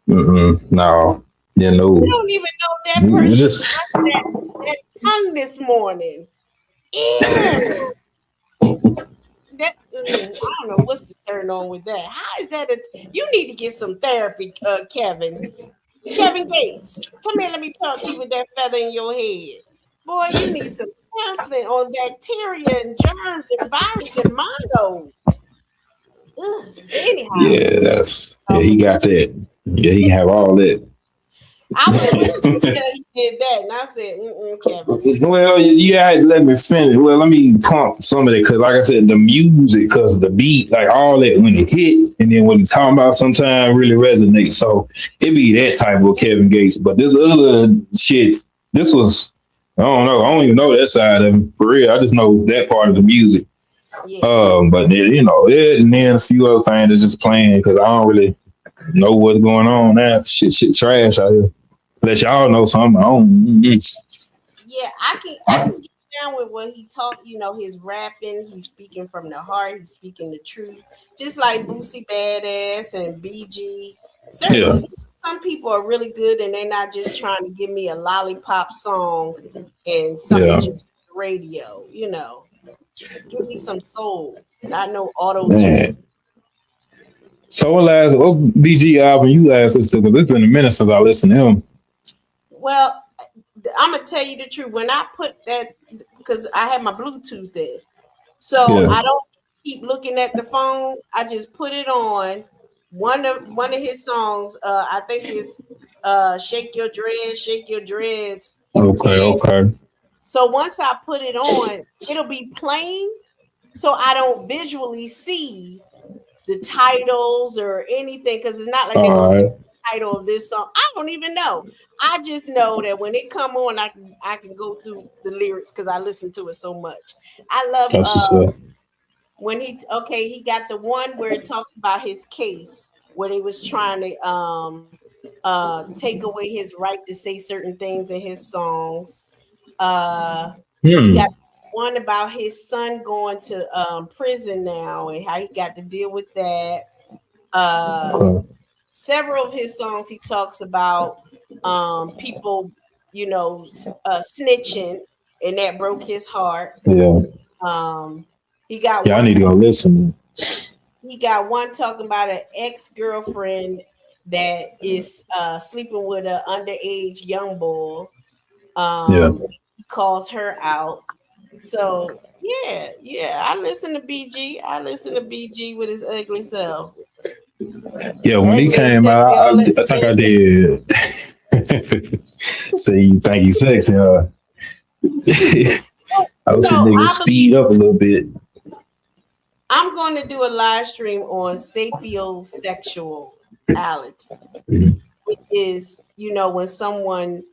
You know. You don't even know that person that tongue this morning. Ew. I don't know what's the turn on with that. How is that? You need to get some therapy, Kevin. Kevin Gates, come here. Let me talk to you with that feather in your head. Boy, you need some counseling on bacteria and germs and virus and mono. Anyhow. He got that. Yeah, he have all that. I was he did that, and I said, Kevin. Well, you had to let me finish. Well, let me pump some of it, because like I said, the music, because of the beat, like all that when it hit, and then when he's talking about sometimes really resonates. So it be that type of Kevin Gates. But this other shit, this was, I don't know. I don't even know that side of him for real. I just know that part of the music. Yeah. But you know, and then a few other things that's just playing because I don't really know what's going on now. Shit trash out here. Let y'all know something. Yeah, I can get down with what he talked. You know, his rapping. He's speaking from the heart. He's speaking the truth. Just like Boosie Badass and BG. Certainly, some people are really good, and they're not just trying to give me a lollipop song and something just for the radio. You know, give me some soul, not no auto tune. So what BG album you last listened to? Because it's been a minute since I listened to him. Well, I'm gonna tell you the truth. When I put that, because I have my Bluetooth in, so I don't keep looking at the phone. I just put it on. One of his songs, I think is "Shake Your Dreads, Shake Your Dreads." Okay. So once I put it on, it'll be playing, so I don't visually see the titles or anything, because it's not like they go title of this song. I don't even know. I just know that when it come on, I can go through the lyrics because I listen to it so much. I love when he got the one where it talks about his case where they was trying to take away his right to say certain things in his songs. He got one about his son going to prison now and how he got to deal with that. Several of his songs he talks about people, you know, snitching, and that broke his heart. He got I need to go listen. He got one talking about an ex-girlfriend that is sleeping with an underage young boy. He calls her out. So yeah, I listen to BG. I listen to BG with his ugly self. Yeah, when he came out, I think I did. So you think you sexy, huh? I wish a nigga speed up a little bit. I'm going to do a live stream on sapiosexuality, which is, when someone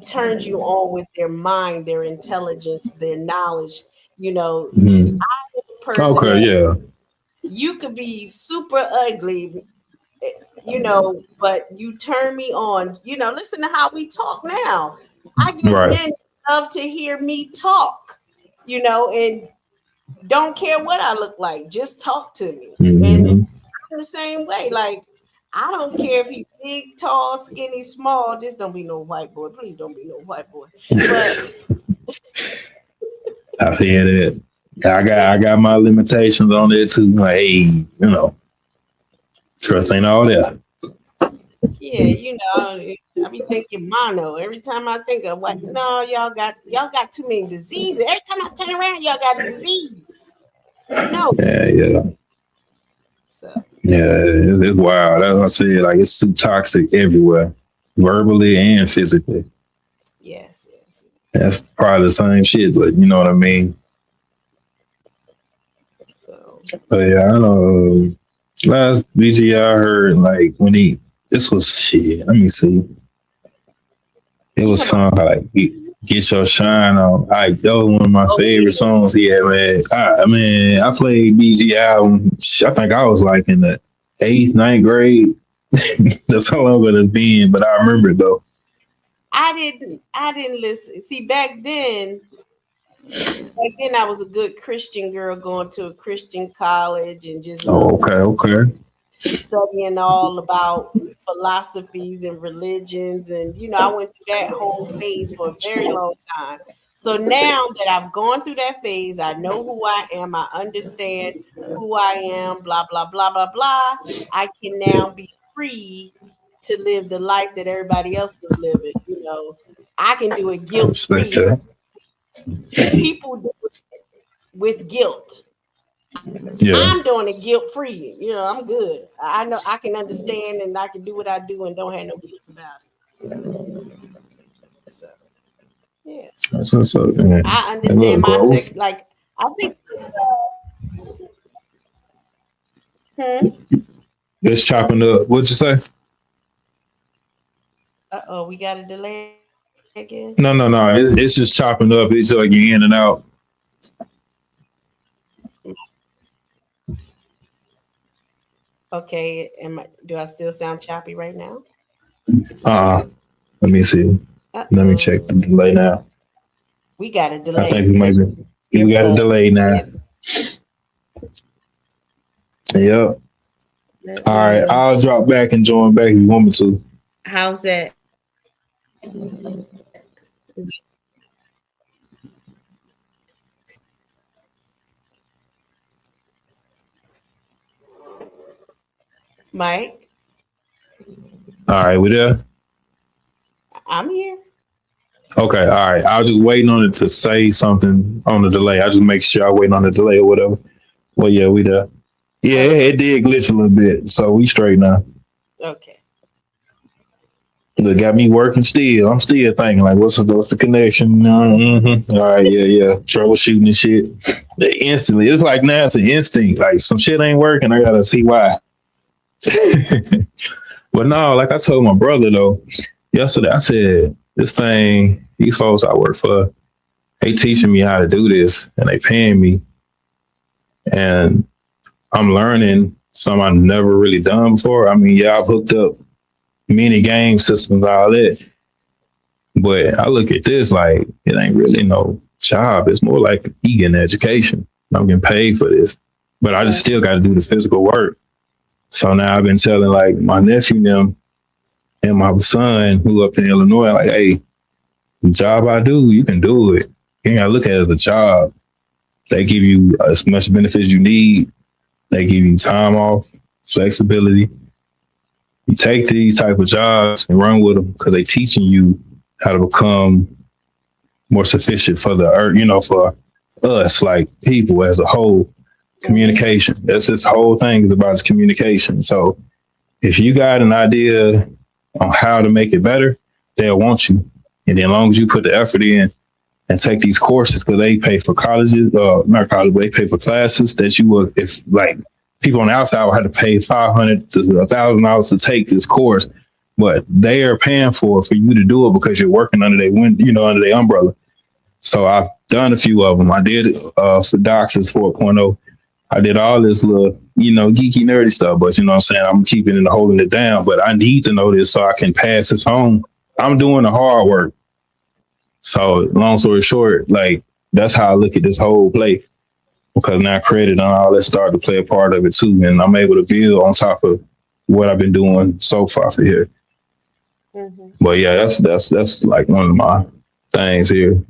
turns you on with their mind, their intelligence, their knowledge. I'm a person. Okay, yeah. You could be super ugly, but you turn me on. Listen to how we talk now. I get men love to hear me talk, and don't care what I look like. Just talk to me. And I'm the same way. Like, I don't care if he's big, tall, skinny, small. This don't be no white boy. Please don't be no white boy. But I feel it. I got my limitations on it too. Like, hey, trust ain't all there. Yeah, I be thinking mono every time I think of what. No, y'all got too many diseases. Every time I turn around, y'all got a disease. No. Yeah. So. Yeah, it's wild. That's what I said. Like, it's too toxic everywhere, verbally and physically. Yes. That's probably the same shit, but you know what I mean. So. But yeah, I know. Last VG I heard, like, when this was shit. Let me see. It was song like "Get Your Shine On." That was one of my favorite songs he had, man. I played BG album. I think I was like in the 8th, 9th grade. That's how long it has been, but I remember it though. I didn't listen. See, back then I was a good Christian girl going to a Christian college and just okay. Studying all about philosophies and religions, and I went through that whole phase for a very long time. So now that I've gone through that phase, I know who I am, I understand who I am, blah blah blah blah blah. I can now be free to live the life that everybody else was living. I can do it guilt-free. People do it with guilt. Yeah. I'm doing it guilt-free. I'm good. I know I can understand and I can do what I do and don't have no guilt about it. So, yeah. That's what's up, man. I understand my sex. Like, I think. It's chopping up. What'd you say? We got a delay again? No. It's just chopping up. It's like you're in and out. Okay, do I still sound choppy right now? Let me see. Let me check the delay now. We got a delay. I think we got a delay now. Yep. All right, I'll drop back and join back if you want me to. How's that? Mike? All right, we there? I'm here. Okay, all right. I was just waiting on it to say something on the delay. I just make sure I waiting on the delay or whatever. Well, yeah, we there. Yeah, it did glitch a little bit, so we straight now. Okay. Look, got me working still. I'm still thinking, like, what's the connection? All right, yeah. Troubleshooting and shit. Instantly. It's like now it's an instinct. Like, some shit ain't working. I got to see why. But no, like I told my brother, though, yesterday, I said, this thing, these folks I work for, they teaching me how to do this, and they paying me. And I'm learning something I've never really done before. I mean, yeah, I've hooked up many game systems, all that. But I look at this like it ain't really no job. It's more like you getting an education. I'm getting paid for this. But I just still got to do the physical work. So now I've been telling like my nephew them and my son who up in Illinois, like, hey, the job I do, you can do it. You ain't got to look at it as a job. They give you as much benefits you need. They give you time off, flexibility. You take these type of jobs and run with them because they teaching you how to become more sufficient for the earth, for us, like people as a whole. Communication. That's this whole thing is about communication. So if you got an idea on how to make it better, they'll want you. And then as long as you put the effort in and take these courses, because they pay for colleges, not college, but they pay for classes that you would, if like people on the outside would have to pay $500 to $1,000 to take this course, but they are paying for you to do it because you're working under under their umbrella. So I've done a few of them. I did for DOCSIS 4.0. I did all this little, geeky, nerdy stuff, but you know what I'm saying? I'm keeping it and holding it down, but I need to know this so I can pass this on. I'm doing the hard work. So long story short, like that's how I look at this whole play, because now credit and all that started to play a part of it too. And I'm able to build on top of what I've been doing so far for here. Mm-hmm. But yeah, that's like one of my things here.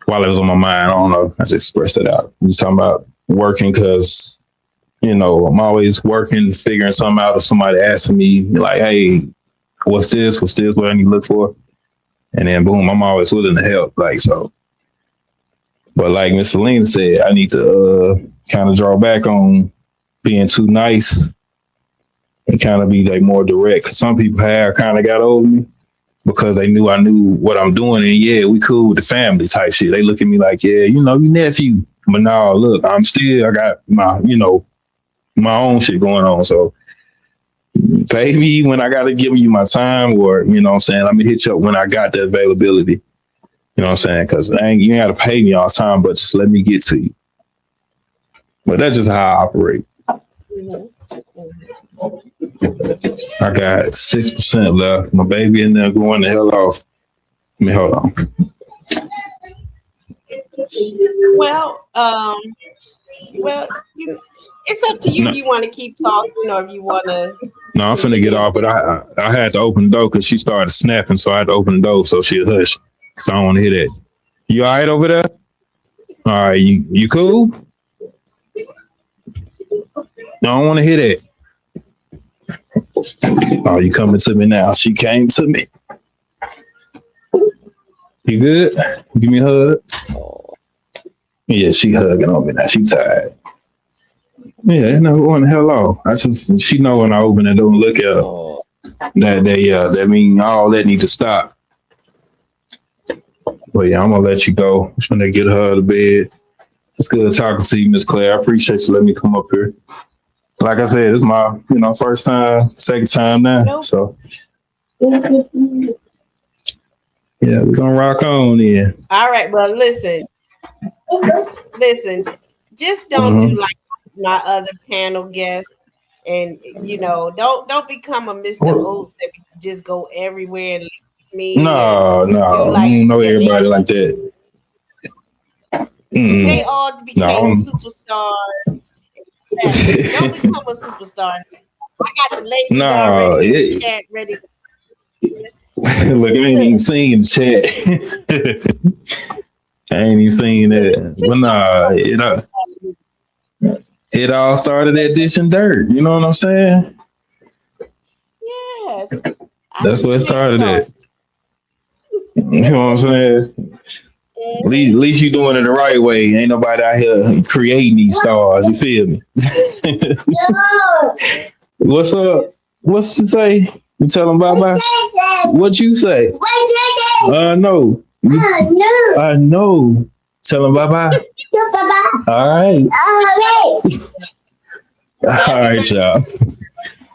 While it was on my mind, I don't know, I just expressed it out. I'm talking about working because, I'm always working, figuring something out, or somebody asking me like, hey, what's this? What I need to look for? And then boom, I'm always willing to help. Like, so, but like Miss Selena said, I need to kind of draw back on being too nice and kind of be like more direct. Cause some people have kind of got over me because they knew I knew what I'm doing. And yeah, we cool with the family type shit. They look at me like, yeah, you nephew. But no, look, I got my, my own shit going on. So pay me when I got to give you my time, or, let me hit you up when I got the availability. You know what I'm saying? Because you ain't got to pay me all the time, but just let me get to you. But that's just how I operate. I got 6% left. My baby in there going the hell off. Let me hold on. Well, it's up to you. No. If you want to keep talking, or if you want to. No, I'm finna get off, but I had to open the door because she started snapping, so I had to open the door so she'll hush. So I don't want to hear that. You all right over there? All right, you cool? No, I don't want to hear that. Oh, you coming to me now? She came to me. You good? Give me a hug. Yeah, she hugging on me now. She tired. Yeah, going the hell off. She know when I open it, don't look at her. That mean all that need to stop. But yeah, I'm gonna let you go. I'm gonna get her out of bed. It's good talking to you, Miss Claire. I appreciate you letting me come up here. Like I said, it's my, first time, second time now. Nope. So yeah, we're gonna rock on then. All right, well, listen, just don't do like my other panel guests, and don't become a Mr. Oates that just go everywhere and leave me. No, I don't know everybody like that. They all became superstars. Don't become a superstar. I got the ladies already in the chat ready. Look, I ain't even seen the chat. I ain't even seen that. But nah, it all started at Dish and Dirt. You know what I'm saying? Yes. That's where it started at. You know what I'm saying? At least you doing it the right way. Ain't nobody out here creating these stars. You feel me? What's up? What you say? You tell them bye-bye? What you say? No. I know. Tell them bye-bye. All right. All right, y'all.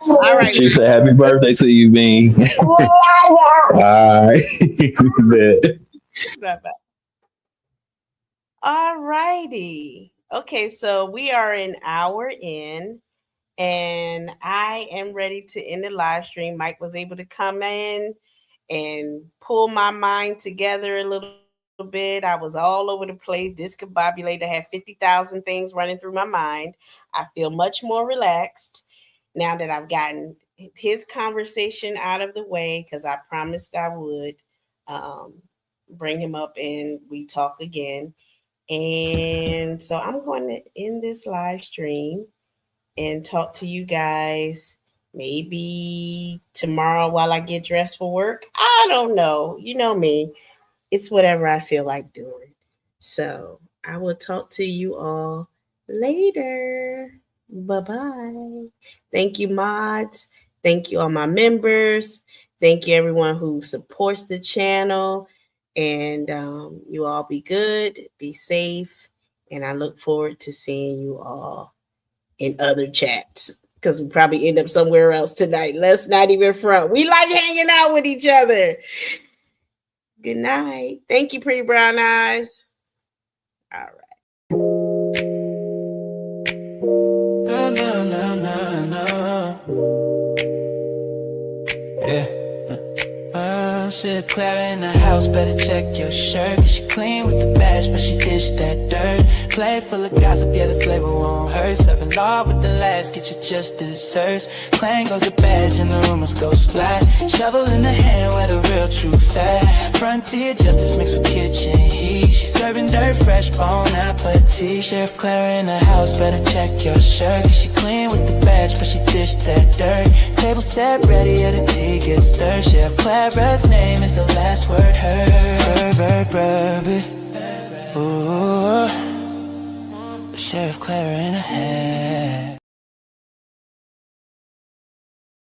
All right. She said, happy birthday to you, Bean. All right. Bye-bye. All righty. Okay, so we are an hour in, and I am ready to end the live stream. Mike was able to come in and pull my mind together a little bit. I was all over the place, discombobulated. I had 50,000 things running through my mind. I feel much more relaxed now that I've gotten his conversation out of the way, because I promised I would bring him up and we talk again. And so I'm going to end this live stream and talk to you guys maybe tomorrow while I get dressed for work. I don't know. You know me. It's whatever I feel like doing. So I will talk to you all later. Bye-bye. Thank you, mods. Thank you, all my members. Thank you, everyone who supports the channel. And you all be good, be safe. And I look forward to seeing you all in other chats, because we probably end up somewhere else tonight. Let's not even front. We like hanging out with each other. Good night. Thank you, Pretty Brown Eyes. All right. Shit, Clara in the house, better check your shirt. Cause she clean with the bash, but she dished that dirt. Plate full of gossip, yeah, the flavor won't hurt. Serving law with the last, get you just desserts. Clang goes the badge and the rumors go splash. Shovel in the hand where the real truth at. Frontier justice mixed with kitchen heat. She serving dirt fresh, bon appetit. Sheriff Clara in the house, better check your shirt. Cause she clean with the badge, but she dished that dirt. Table set ready, yeah, the tea gets stirred. Sheriff Clara's name is the last word heard. Baby. Ooh, Sheriff Clara in her head.